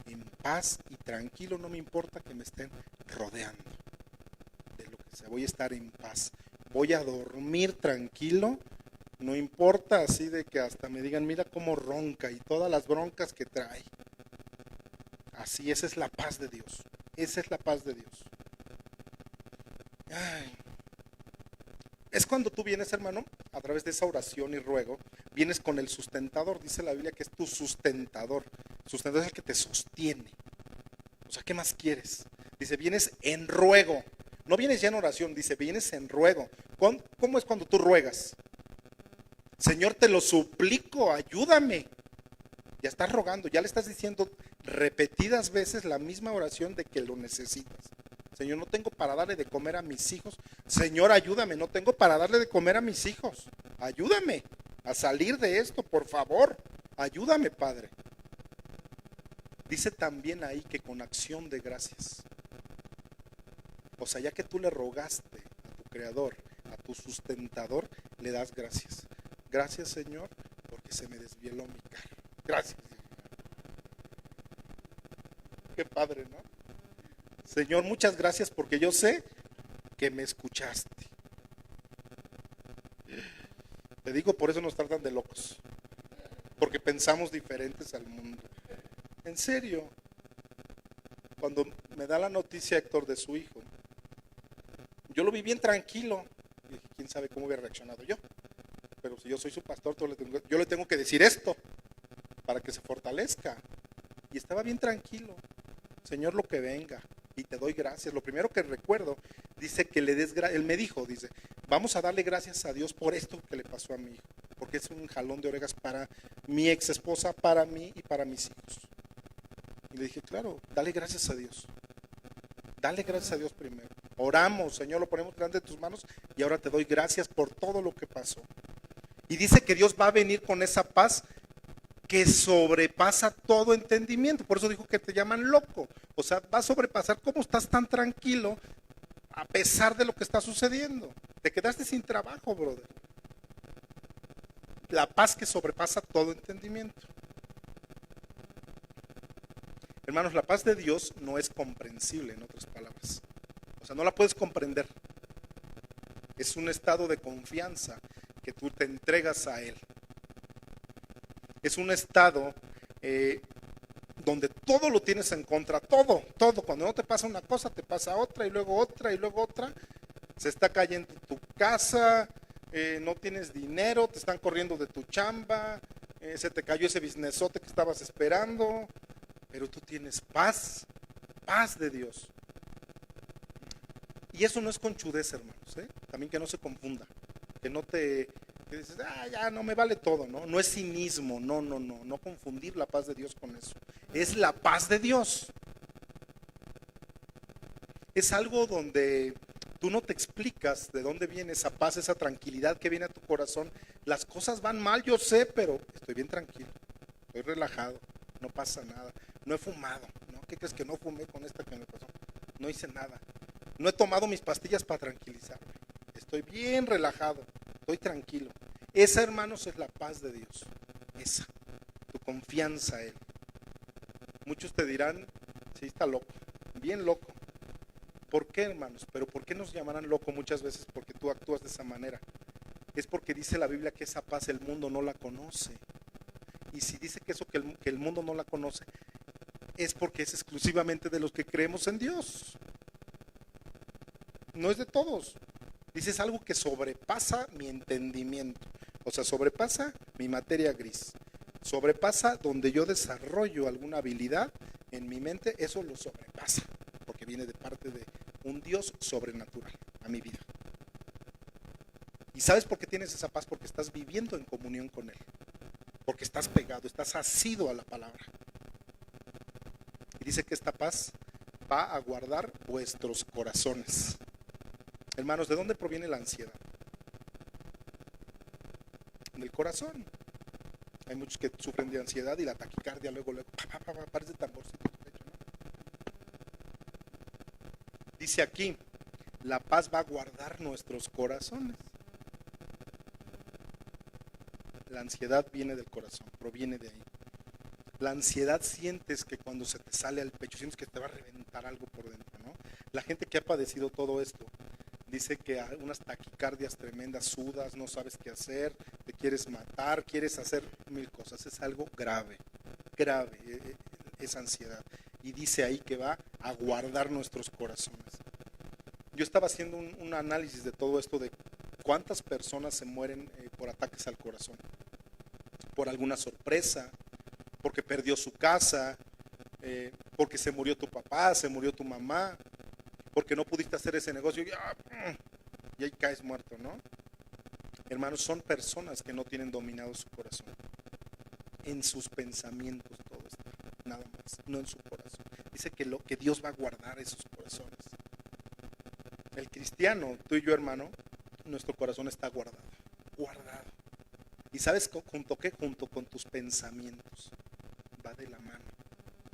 Speaker 1: en paz y tranquilo, no me importa que me estén rodeando de lo que sea, voy a estar en paz, voy a dormir tranquilo, no importa así de que hasta me digan, mira cómo ronca y todas las broncas que trae. Así, esa es la paz de Dios, esa es la paz de Dios. Ay. Es cuando tú vienes, hermano, a través de esa oración y ruego, vienes con el sustentador. Dice la Biblia que es tu sustentador. Sustentador es el que te sostiene. O sea, ¿qué más quieres? Dice, vienes en ruego. No vienes ya en oración, dice, vienes en ruego. ¿Cómo es cuando tú ruegas? Señor, te lo suplico, ayúdame. Ya estás rogando, ya le estás diciendo repetidas veces la misma oración de que lo necesitas. Señor, no tengo para darle de comer a mis hijos. Señor, ayúdame, no tengo para darle de comer a mis hijos. Ayúdame a salir de esto, por favor. Ayúdame, Padre. Dice también ahí que con acción de gracias. O sea, ya que tú le rogaste a tu Creador, a tu sustentador, le das gracias. Gracias, Señor, porque se me desvieló mi carro. Gracias, Señor. Qué padre, ¿no? Señor, muchas gracias porque yo sé que me escuchaste. Te digo, por eso nos tratan de locos. Porque pensamos diferentes al mundo. En serio. Cuando me da la noticia Héctor de su hijo, yo lo vi bien tranquilo. Y dije, quién sabe cómo hubiera reaccionado yo. Pero si yo soy su pastor, yo le tengo que decir esto para que se fortalezca. Y estaba bien tranquilo. Señor, lo que venga. Y te doy gracias. Lo primero que recuerdo, dice que le des gracias. Él me dijo, dice, vamos a darle gracias a Dios por esto que le pasó a mi hijo. Porque es un jalón de orejas para mi ex esposa, para mí y para mis hijos. Y le dije, claro, dale gracias a Dios. Dale gracias a Dios primero. Oramos, Señor, lo ponemos delante de tus manos y ahora te doy gracias por todo lo que pasó. Y dice que Dios va a venir con esa paz que sobrepasa todo entendimiento. Por eso dijo que te llaman loco. O sea, va a sobrepasar cómo estás tan tranquilo a pesar de lo que está sucediendo. Te quedaste sin trabajo, brother. La paz que sobrepasa todo entendimiento. Hermanos, la paz de Dios no es comprensible, en otras palabras. O sea, no la puedes comprender. Es un estado de confianza que tú te entregas a Él. Es un estado donde todo lo tienes en contra, todo. Cuando no te pasa una cosa, te pasa otra y luego otra y luego otra. Se está cayendo tu casa, no tienes dinero, te están corriendo de tu chamba, se te cayó ese businessote que estabas esperando, pero tú tienes paz, paz de Dios. Y eso no es conchudez, hermanos, también que no se confunda, que no te... que dices, ya no me vale todo, ¿no? No es cinismo, no confundir la paz de Dios con eso. Es la paz de Dios. Es algo donde tú no te explicas de dónde viene esa paz, esa tranquilidad que viene a tu corazón. Las cosas van mal, yo sé, pero estoy bien tranquilo, estoy relajado, no pasa nada. No he fumado, ¿no? ¿Qué crees que no fumé con esta que me pasó? No hice nada. No he tomado mis pastillas para tranquilizarme. Estoy bien relajado, estoy tranquilo. Esa, hermanos, es la paz de Dios. Esa, tu confianza a Él. Muchos te dirán, sí, está loco, bien loco. ¿Por qué, hermanos? Pero ¿por qué nos llamarán loco muchas veces? Porque tú actúas de esa manera. Es porque dice la Biblia que esa paz el mundo no la conoce. Y si dice que eso que el mundo no la conoce, es porque es exclusivamente de los que creemos en Dios. No es de todos. Dice, es algo que sobrepasa mi entendimiento. O sea, sobrepasa mi materia gris. Sobrepasa donde yo desarrollo alguna habilidad en mi mente, eso lo sobrepasa. Porque viene de parte de un Dios sobrenatural a mi vida. ¿Y sabes por qué tienes esa paz? Porque estás viviendo en comunión con Él. Porque estás pegado, estás asido a la palabra. Y dice que esta paz va a guardar vuestros corazones. Hermanos, ¿de dónde proviene la ansiedad? Del corazón. Hay muchos que sufren de ansiedad y la taquicardia luego parece tamborcito. Dice aquí, La paz va a guardar nuestros corazones. La ansiedad viene del corazón, proviene de ahí. La ansiedad sientes que cuando se te sale al pecho, sientes que te va a reventar algo por dentro, ¿no? La gente que ha padecido todo esto dice que hay unas taquicardias tremendas, sudas, no sabes qué hacer, te quieres matar, quieres hacer mil cosas. Es algo grave, grave, esa ansiedad. Y dice ahí que va a guardar nuestros corazones. Yo estaba haciendo un análisis de todo esto, de cuántas personas se mueren por ataques al corazón, por alguna sorpresa, porque perdió su casa, porque se murió tu papá, se murió tu mamá, porque no pudiste hacer ese negocio y ahí caes muerto, ¿no? Hermanos, son personas que no tienen dominado su corazón. En sus pensamientos todo está, nada más, no en su corazón. Dice que Dios va a guardar esos corazones. El cristiano, tú y yo, hermano, nuestro corazón está guardado, guardado. ¿Y sabes junto con tus pensamientos? Va de la mano.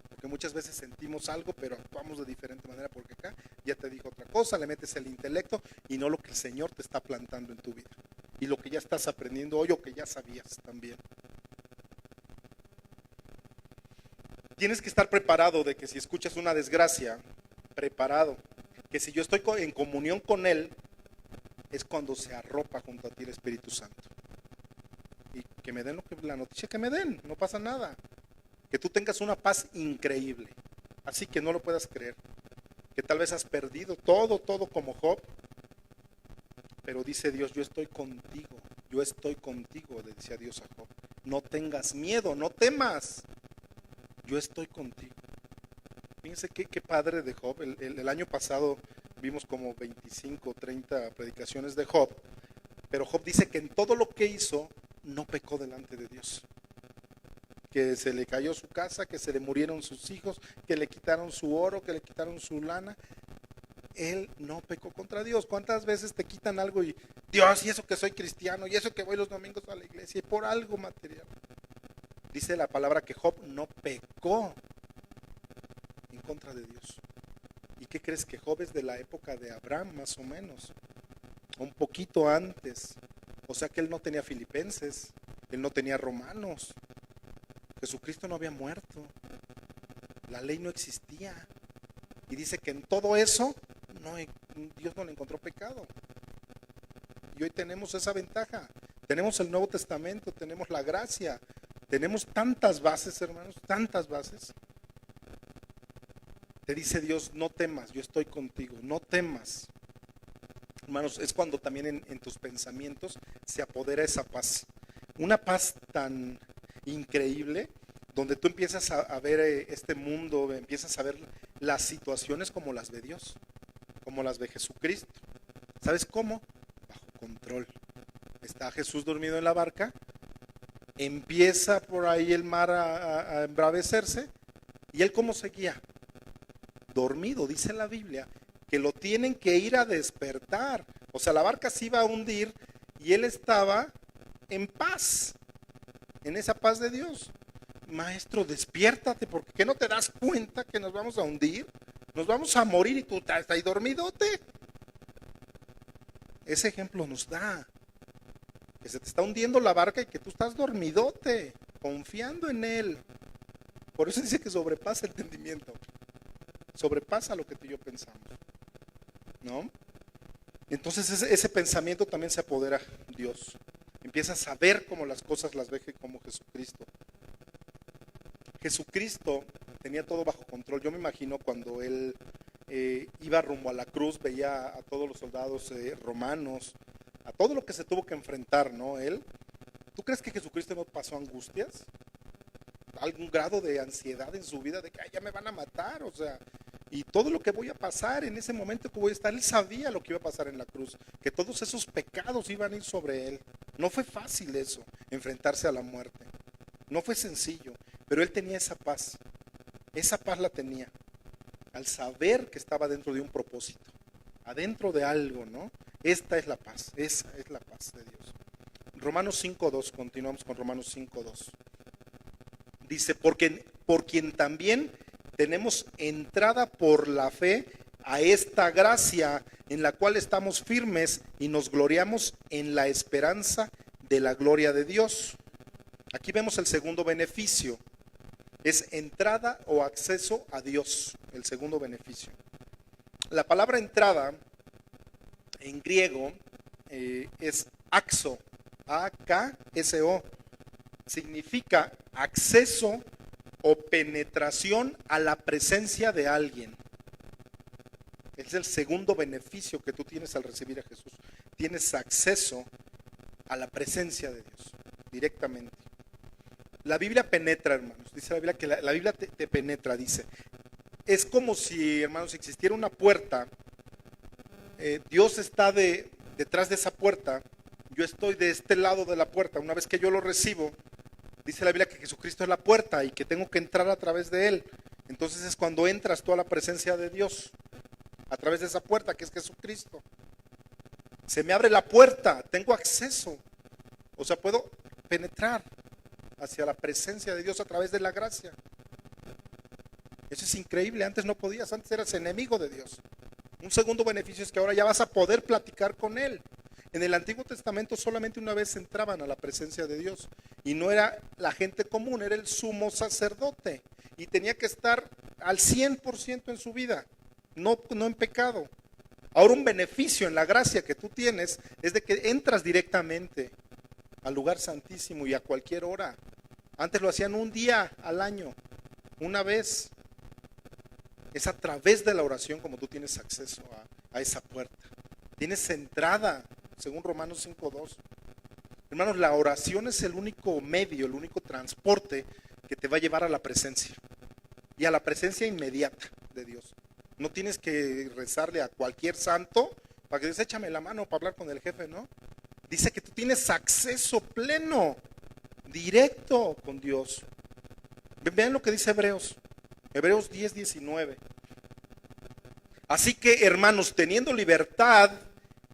Speaker 1: Porque muchas veces sentimos algo, pero actuamos de diferente manera, porque acá ya te dijo otra cosa, le metes el intelecto y no lo que el Señor te está plantando en tu vida. Y lo que ya estás aprendiendo hoy o que ya sabías también. Tienes que estar preparado de que si escuchas una desgracia, preparado, que si yo estoy en comunión con Él, es cuando se arropa junto a ti el Espíritu Santo. Y que me den la noticia que me den, no pasa nada. Que tú tengas una paz increíble, así que no lo puedas creer. Que tal vez has perdido todo como Job, pero dice Dios, yo estoy contigo, le decía Dios a Job. No tengas miedo, no temas, yo estoy contigo. Fíjense qué padre de Job. El año pasado vimos como 25 o 30 predicaciones de Job, pero Job dice que en todo lo que hizo no pecó delante de Dios. Que se le cayó su casa, que se le murieron sus hijos, que le quitaron su oro, que le quitaron su lana. Él no pecó contra Dios. ¿Cuántas veces te quitan algo y Dios, y eso que soy cristiano, y eso que voy los domingos a la iglesia, y por algo material? Dice la palabra que Job no pecó en contra de Dios. ¿Y qué crees? Que Job es de la época de Abraham, más o menos, un poquito antes. O sea que él no tenía Filipenses, él no tenía Romanos. Jesucristo no había muerto, la ley no existía, y dice que en todo eso Dios no le encontró pecado. Y hoy tenemos esa ventaja, tenemos el Nuevo Testamento, tenemos la gracia, tenemos tantas bases, hermanos, tantas bases. Te dice Dios, no temas, yo estoy contigo, no temas. Hermanos, es cuando también en tus pensamientos se apodera esa paz, una paz tan increíble, donde tú empiezas a ver este mundo, empiezas a ver las situaciones como las ve Dios, como las ve Jesucristo. ¿Sabes cómo? Bajo control. Está Jesús dormido en la barca, empieza por ahí el mar a embravecerse, y él ¿cómo seguía? Dormido, dice la Biblia, que lo tienen que ir a despertar. O sea, la barca se iba a hundir y él estaba en paz, en esa paz de Dios. Maestro, despiértate, porque ¿qué no te das cuenta que nos vamos a hundir? Nos vamos a morir y tú estás ahí dormidote. Ese ejemplo nos da que se te está hundiendo la barca y que tú estás dormidote, confiando en Él. Por eso dice que sobrepasa el entendimiento, sobrepasa lo que tú y yo pensamos, ¿no? Entonces ese pensamiento también se apodera Dios. Empiezas a ver cómo las cosas las ve como Jesucristo. Jesucristo tenía todo bajo control. Yo me imagino cuando él iba rumbo a la cruz, veía a todos los soldados romanos, a todo lo que se tuvo que enfrentar, ¿no? ¿Tú crees que Jesucristo no pasó angustias? ¿Algún grado de ansiedad en su vida de que ya me van a matar? O sea, y todo lo que voy a pasar en ese momento que voy a estar, él sabía lo que iba a pasar en la cruz, que todos esos pecados iban a ir sobre él. No fue fácil eso, enfrentarse a la muerte. No fue sencillo, pero él tenía esa paz la tenía, al saber que estaba dentro de un propósito, adentro de algo, ¿no? Esta es la paz, esa es la paz de Dios. Romanos 5.2, continuamos con Romanos 5.2. Dice, porque por quien también tenemos entrada por la fe a esta gracia en la cual estamos firmes y nos gloriamos en la esperanza de la gloria de Dios. Aquí vemos el segundo beneficio, es entrada o acceso a Dios, el segundo beneficio. La palabra entrada en griego es axo, A-K-S-O, significa acceso o penetración a la presencia de alguien. Es el segundo beneficio que tú tienes al recibir a Jesús. Tienes acceso a la presencia de Dios directamente. La Biblia penetra, hermanos. Dice la Biblia que la Biblia te penetra, dice. Es como si, hermanos, existiera una puerta. Dios está detrás de esa puerta. Yo estoy de este lado de la puerta. Una vez que yo lo recibo, dice la Biblia que Jesucristo es la puerta y que tengo que entrar a través de Él. Entonces es cuando entras tú a la presencia de Dios, a través de esa puerta que es Jesucristo. Se me abre la puerta, tengo acceso. O sea, puedo penetrar hacia la presencia de Dios a través de la gracia. Eso es increíble, antes no podías, antes eras enemigo de Dios. Un segundo beneficio es que ahora ya vas a poder platicar con Él. En el Antiguo Testamento solamente una vez entraban a la presencia de Dios y no era la gente común, era el sumo sacerdote y tenía que estar al 100% en su vida, no en pecado. Ahora un beneficio en la gracia que tú tienes es de que entras directamente al lugar santísimo y a cualquier hora. Antes lo hacían un día al año, una vez. Es a través de la oración como tú tienes acceso a esa puerta. Tienes entrada, según Romanos 5:2. Hermanos, la oración es el único medio, el único transporte que te va a llevar a la presencia. Y a la presencia inmediata de Dios. No tienes que rezarle a cualquier santo para que digas, échame la mano para hablar con el jefe, ¿no? Dice que tú tienes acceso pleno, directo con Dios. Vean lo que dice Hebreos 10:19. Así que, hermanos, teniendo libertad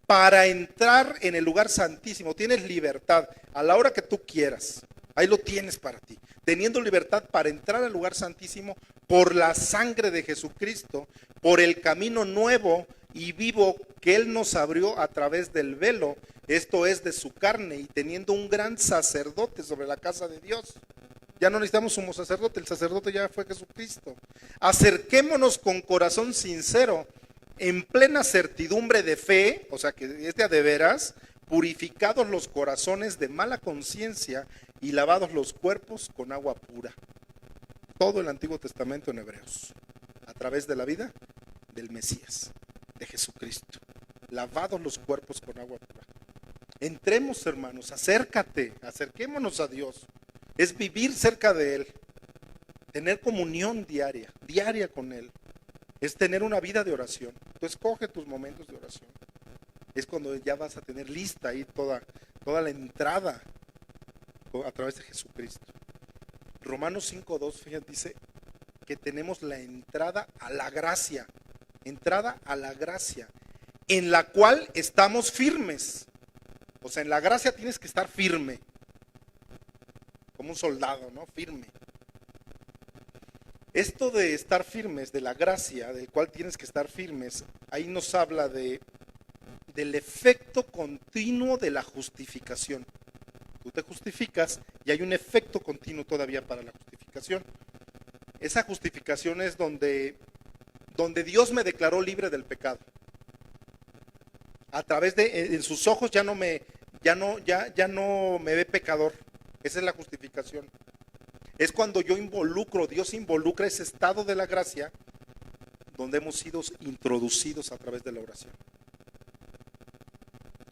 Speaker 1: para entrar en el lugar santísimo, tienes libertad a la hora que tú quieras. Ahí lo tienes para ti. Teniendo libertad para entrar al lugar santísimo por la sangre de Jesucristo, por el camino nuevo y vivo que Él nos abrió a través del velo, esto es de su carne, y teniendo un gran sacerdote sobre la casa de Dios. Ya no necesitamos sumo sacerdote, el sacerdote ya fue Jesucristo. Acerquémonos con corazón sincero, en plena certidumbre de fe, o sea que es de veras, purificados los corazones de mala conciencia y lavados los cuerpos con agua pura. Todo el Antiguo Testamento en Hebreos, a través de la vida del Mesías, de Jesucristo. Lavados los cuerpos con agua pura. Entremos, hermanos, acerquémonos a Dios. Es vivir cerca de Él, tener comunión diaria con Él. Es tener una vida de oración. Tú escoge tus momentos de oración. Es cuando ya vas a tener lista ahí toda la entrada a través de Jesucristo. Romanos 5:2, fíjate, dice que tenemos la entrada a la gracia. Entrada a la gracia, en la cual estamos firmes. O sea, en la gracia tienes que estar firme. Como un soldado, ¿no? Firme. Esto de estar firmes, de la gracia, del cual tienes que estar firmes, ahí nos habla del efecto continuo de la justificación. Tú te justificas y hay un efecto continuo todavía para la justificación. Esa justificación es donde Dios me declaró libre del pecado. A través en sus ojos ya no me ve pecador. Esa es la justificación. Es cuando Dios involucra ese estado de la gracia donde hemos sido introducidos a través de la oración.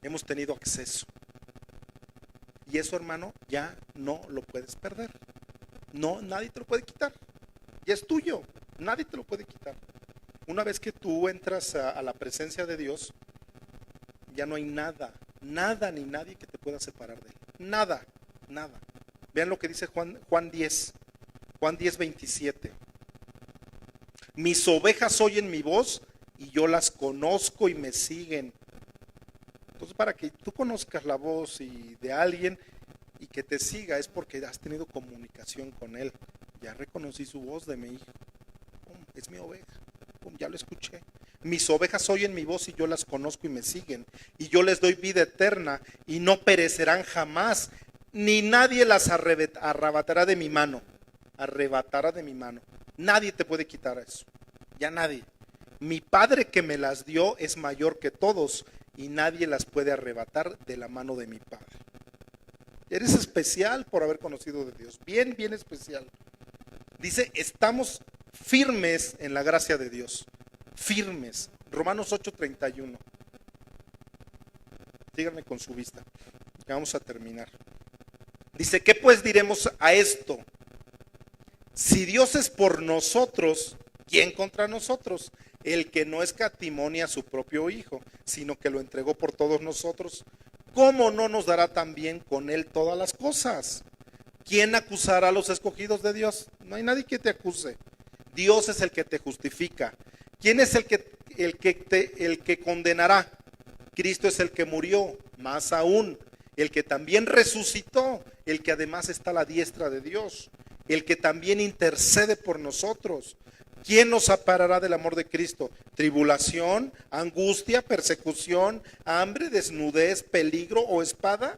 Speaker 1: Hemos tenido acceso. Y eso, hermano, ya no lo puedes perder. No, nadie te lo puede quitar. Ya es tuyo. Nadie te lo puede quitar. Una vez que tú entras a la presencia de Dios, ya no hay nada ni nadie que te pueda separar de Él. Nada. Vean lo que dice Juan 10:27. Mis ovejas oyen mi voz y yo las conozco y me siguen. Entonces, para que tú conozcas la voz de alguien y que te siga, es porque has tenido comunicación con él. Ya reconocí su voz de mi hijo. Es mi oveja. Ya lo escuché. Mis ovejas oyen mi voz y yo las conozco y me siguen. Y yo les doy vida eterna y no perecerán jamás, ni nadie las arrebatará de mi mano. Arrebatará de mi mano. Nadie te puede quitar eso. Ya nadie. Mi Padre que me las dio es mayor que todos y nadie las puede arrebatar de la mano de mi Padre. Eres especial por haber conocido de Dios. Bien, bien especial. Dice, estamos firmes en la gracia de Dios. Firmes. Romanos 8:31. Síganme con su vista. Ya vamos a terminar. Dice, ¿qué pues diremos a esto? Si Dios es por nosotros, ¿quién contra nosotros? El que no escatimó a su propio Hijo, sino que lo entregó por todos nosotros, ¿cómo no nos dará también con él todas las cosas? ¿Quién acusará a los escogidos de Dios? No hay nadie que te acuse. Dios es el que te justifica. ¿Quién es el que condenará? Cristo es el que murió, más aún, el que también resucitó, el que además está a la diestra de Dios, el que también intercede por nosotros. ¿Quién nos separará del amor de Cristo? ¿Tribulación, angustia, persecución, hambre, desnudez, peligro o espada?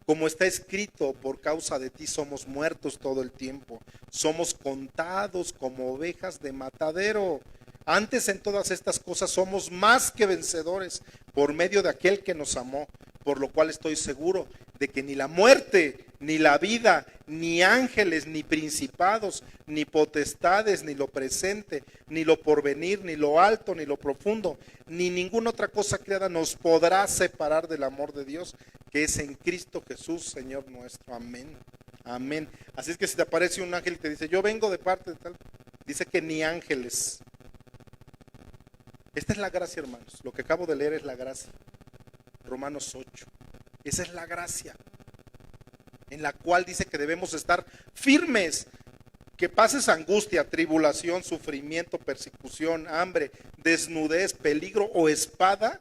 Speaker 1: Como está escrito, por causa de ti somos muertos todo el tiempo. Somos contados como ovejas de matadero. Antes en todas estas cosas somos más que vencedores por medio de aquel que nos amó. Por lo cual estoy seguro de que ni la muerte, ni la vida, ni ángeles, ni principados, ni potestades, ni lo presente, ni lo porvenir, ni lo alto, ni lo profundo, ni ninguna otra cosa creada nos podrá separar del amor de Dios, que es en Cristo Jesús, Señor nuestro. Amén. Amén. Así es que si te aparece un ángel y te dice, yo vengo de parte de tal, dice que ni ángeles. Esta es la gracia, hermanos. Lo que acabo de leer es la gracia. Romanos 8. Esa es la gracia en la cual dice que debemos estar firmes. Que pases angustia, tribulación, sufrimiento, persecución, hambre, desnudez, peligro o espada.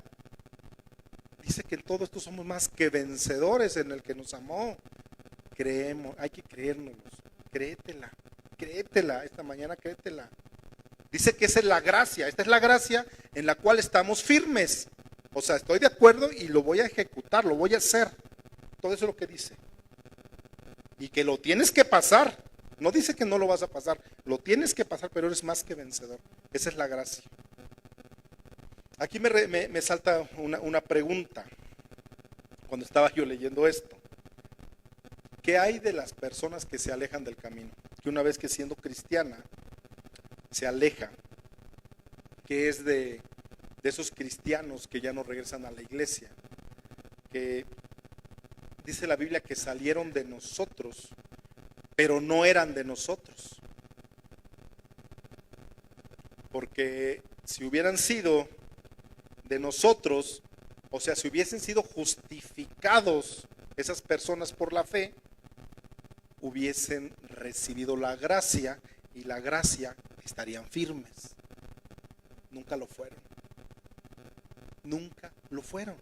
Speaker 1: Dice que en todo esto somos más que vencedores en el que nos amó. Creemos, hay que creérnoslos. Créetela, esta mañana créetela. Dice que esa es la gracia, esta es la gracia en la cual estamos firmes. O sea, estoy de acuerdo y lo voy a ejecutar, lo voy a hacer. Todo eso es lo que dice. Y que lo tienes que pasar. No dice que no lo vas a pasar, lo tienes que pasar, pero eres más que vencedor. Esa es la gracia. Aquí me salta una pregunta cuando estaba yo leyendo esto. ¿Qué hay de las personas que se alejan del camino? Que una vez que siendo cristiana se aleja, que es de esos cristianos que ya no regresan a la iglesia, que dice la Biblia que salieron de nosotros, pero no eran de nosotros. Porque si hubieran sido de nosotros, o sea, si hubiesen sido justificados esas personas por la fe, hubiesen recibido la gracia, y la gracia estarían firmes. Nunca lo fueron. Nunca lo fueron.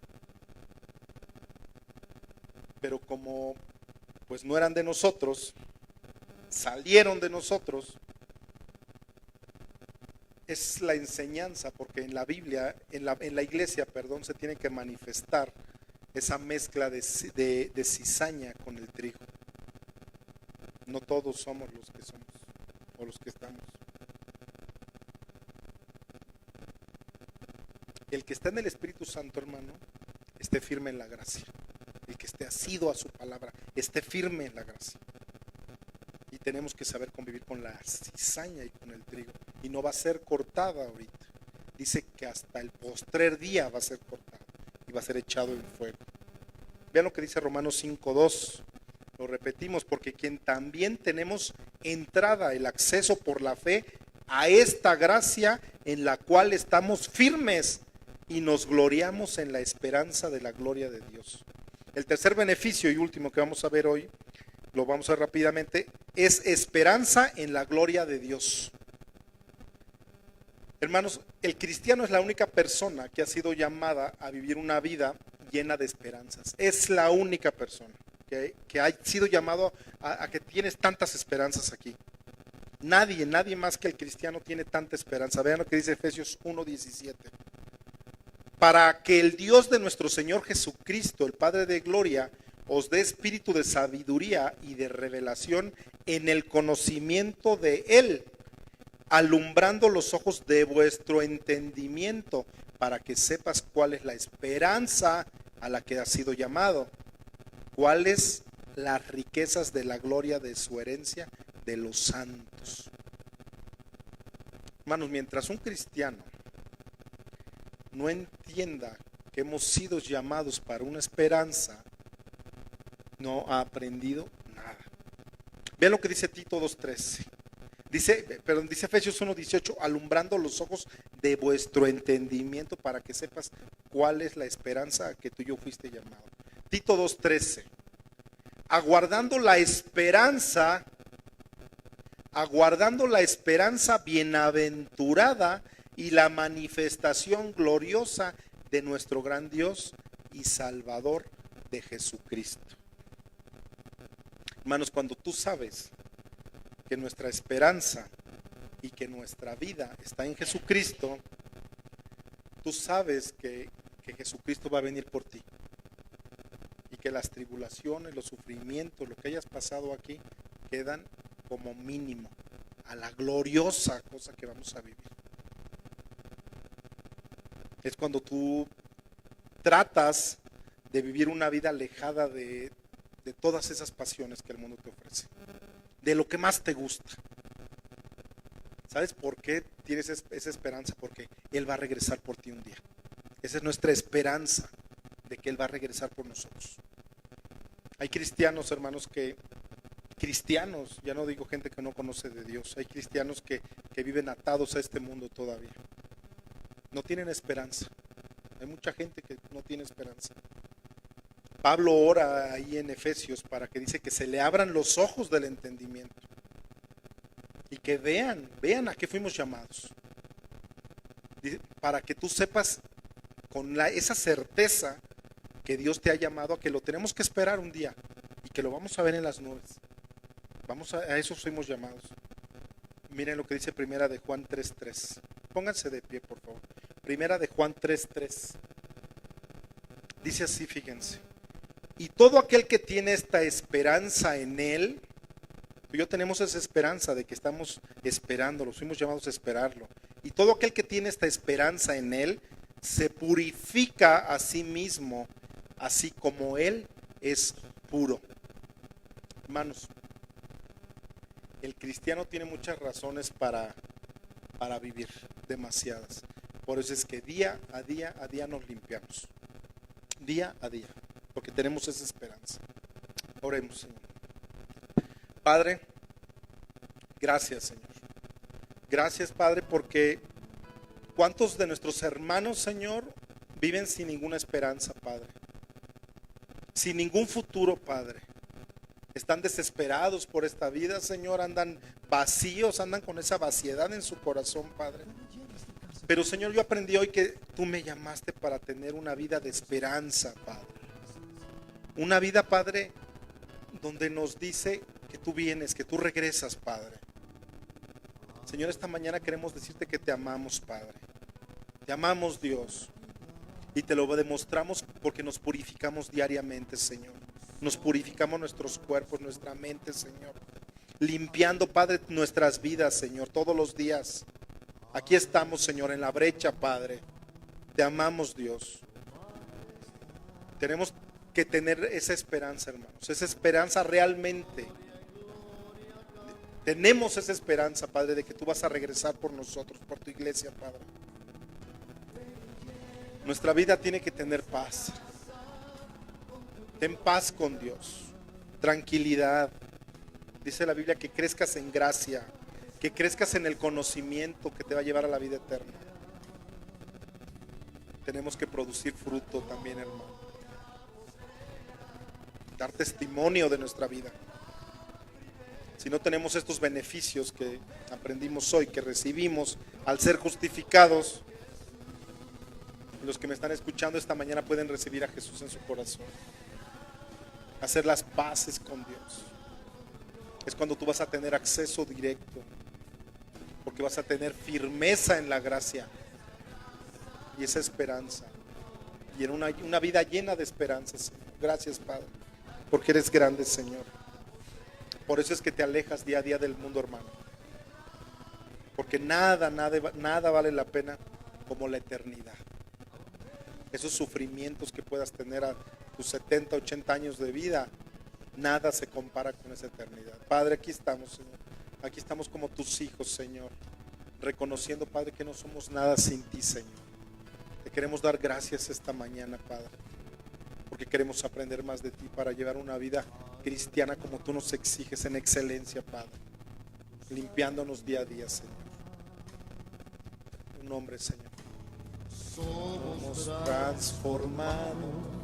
Speaker 1: Pero como pues no eran de nosotros, salieron de nosotros, es la enseñanza, porque en la Biblia, en la iglesia, perdón, se tiene que manifestar esa mezcla de cizaña con el trigo. No todos somos los que somos o los que estamos. El que está en el Espíritu Santo, hermano, esté firme en la gracia. El que esté asido a su palabra, esté firme en la gracia. Y tenemos que saber convivir con la cizaña y con el trigo. Y no va a ser cortada ahorita. Dice que hasta el postrer día va a ser cortada y va a ser echado en fuego. Vean lo que dice Romanos 5:2. Lo repetimos, porque quien también tenemos entrada, el acceso por la fe a esta gracia en la cual estamos firmes y nos gloriamos en la esperanza de la gloria de Dios. El tercer beneficio y último que vamos a ver hoy, lo vamos a ver rápidamente, es esperanza en la gloria de Dios. Hermanos, el cristiano es la única persona que ha sido llamada a vivir una vida llena de esperanzas. Es la única persona que ha sido llamado a que tienes tantas esperanzas aquí. Nadie más que el cristiano tiene tanta esperanza. Vean lo que dice Efesios 1:17. Para que el Dios de nuestro Señor Jesucristo, el Padre de gloria, os dé espíritu de sabiduría y de revelación en el conocimiento de Él, alumbrando los ojos de vuestro entendimiento, para que sepas cuál es la esperanza a la que has sido llamado, cuáles las riquezas de la gloria de su herencia de los santos. Hermanos, mientras un cristiano no entienda que hemos sido llamados para una esperanza, no ha aprendido nada. Vean lo que dice Tito 2:13. Dice Efesios 1:18, alumbrando los ojos de vuestro entendimiento para que sepas cuál es la esperanza a que tú y yo fuiste llamado. Tito 2:13, aguardando la esperanza bienaventurada y la manifestación gloriosa de nuestro gran Dios y Salvador de Jesucristo. Hermanos, cuando tú sabes que nuestra esperanza y que nuestra vida está en Jesucristo, tú sabes que Jesucristo va a venir por ti y que las tribulaciones, los sufrimientos, lo que hayas pasado aquí quedan como mínimo a la gloriosa cosa que vamos a vivir. Es cuando tú tratas de vivir una vida alejada de todas esas pasiones que el mundo te ofrece, de lo que más te gusta. ¿Sabes por qué tienes esa esperanza? Porque Él va a regresar por ti un día. Esa es nuestra esperanza, de que Él va a regresar por nosotros. Hay cristianos, hermanos, ya no digo gente que no conoce de Dios, hay cristianos que viven atados a este mundo todavía. No tienen esperanza. Hay mucha gente que no tiene esperanza. Pablo ora ahí en Efesios para que dice que se le abran los ojos del entendimiento y que vean a qué fuimos llamados. Para que tú sepas con esa certeza que Dios te ha llamado, a que lo tenemos que esperar un día y que lo vamos a ver en las nubes. A eso fuimos llamados. Miren lo que dice Primera de Juan 3:3. Pónganse de pie, por favor. Primera de Juan 3:3. Dice así, fíjense. Y todo aquel que tiene esta esperanza en Él, tú y yo tenemos esa esperanza de que estamos esperándolo, fuimos llamados a esperarlo. Y todo aquel que tiene esta esperanza en Él, se purifica a sí mismo, así como Él es puro. Hermanos, el cristiano tiene muchas razones para vivir, demasiadas. Por eso es que día a día nos limpiamos. Día a día, porque tenemos esa esperanza. Oremos, Señor. Padre, gracias, Señor. Gracias, Padre, porque ¿cuántos de nuestros hermanos, Señor, viven sin ninguna esperanza, Padre? Sin ningún futuro, Padre. Están desesperados por esta vida, Señor, andan vacíos, andan con esa vaciedad en su corazón, Padre. Pero, Señor, yo aprendí hoy que tú me llamaste para tener una vida de esperanza, Padre. Una vida, Padre, donde nos dice que tú vienes, que tú regresas, Padre. Señor, esta mañana queremos decirte que te amamos, Padre. Te amamos, Dios. Y te lo demostramos porque nos purificamos diariamente, Señor. Nos purificamos nuestros cuerpos, nuestra mente, Señor. Limpiando, Padre, nuestras vidas, Señor, todos los días. Aquí estamos, Señor, en la brecha, Padre. Te amamos, Dios. Tenemos que tener esa esperanza, hermanos. Esa esperanza realmente. Tenemos esa esperanza, Padre, de que tú vas a regresar por nosotros, por tu iglesia, Padre. Nuestra vida tiene que tener paz. Ten paz con Dios. Tranquilidad. Dice la Biblia que crezcas en gracia, que crezcas en el conocimiento que te va a llevar a la vida eterna. Tenemos que producir fruto también, hermano. Dar testimonio de nuestra vida. Si no tenemos estos beneficios que aprendimos hoy, que recibimos al ser justificados, los que me están escuchando esta mañana pueden recibir a Jesús en su corazón. Hacer las paces con Dios. Es cuando tú vas a tener acceso directo porque vas a tener firmeza en la gracia y esa esperanza, y en una vida llena de esperanzas, Señor. Gracias, Padre, porque eres grande, Señor. Por eso es que te alejas día a día del mundo, hermano, porque nada vale la pena como la eternidad. Esos sufrimientos que puedas tener a tus 70, 80 años de vida, nada se compara con esa eternidad. Padre, aquí estamos, Señor. Aquí estamos como tus hijos, Señor, reconociendo, Padre, que no somos nada sin ti, Señor. Te queremos dar gracias esta mañana, Padre, porque queremos aprender más de ti para llevar una vida cristiana como tú nos exiges, en excelencia, Padre, limpiándonos día a día, Señor. En tu nombre, Señor. Somos transformados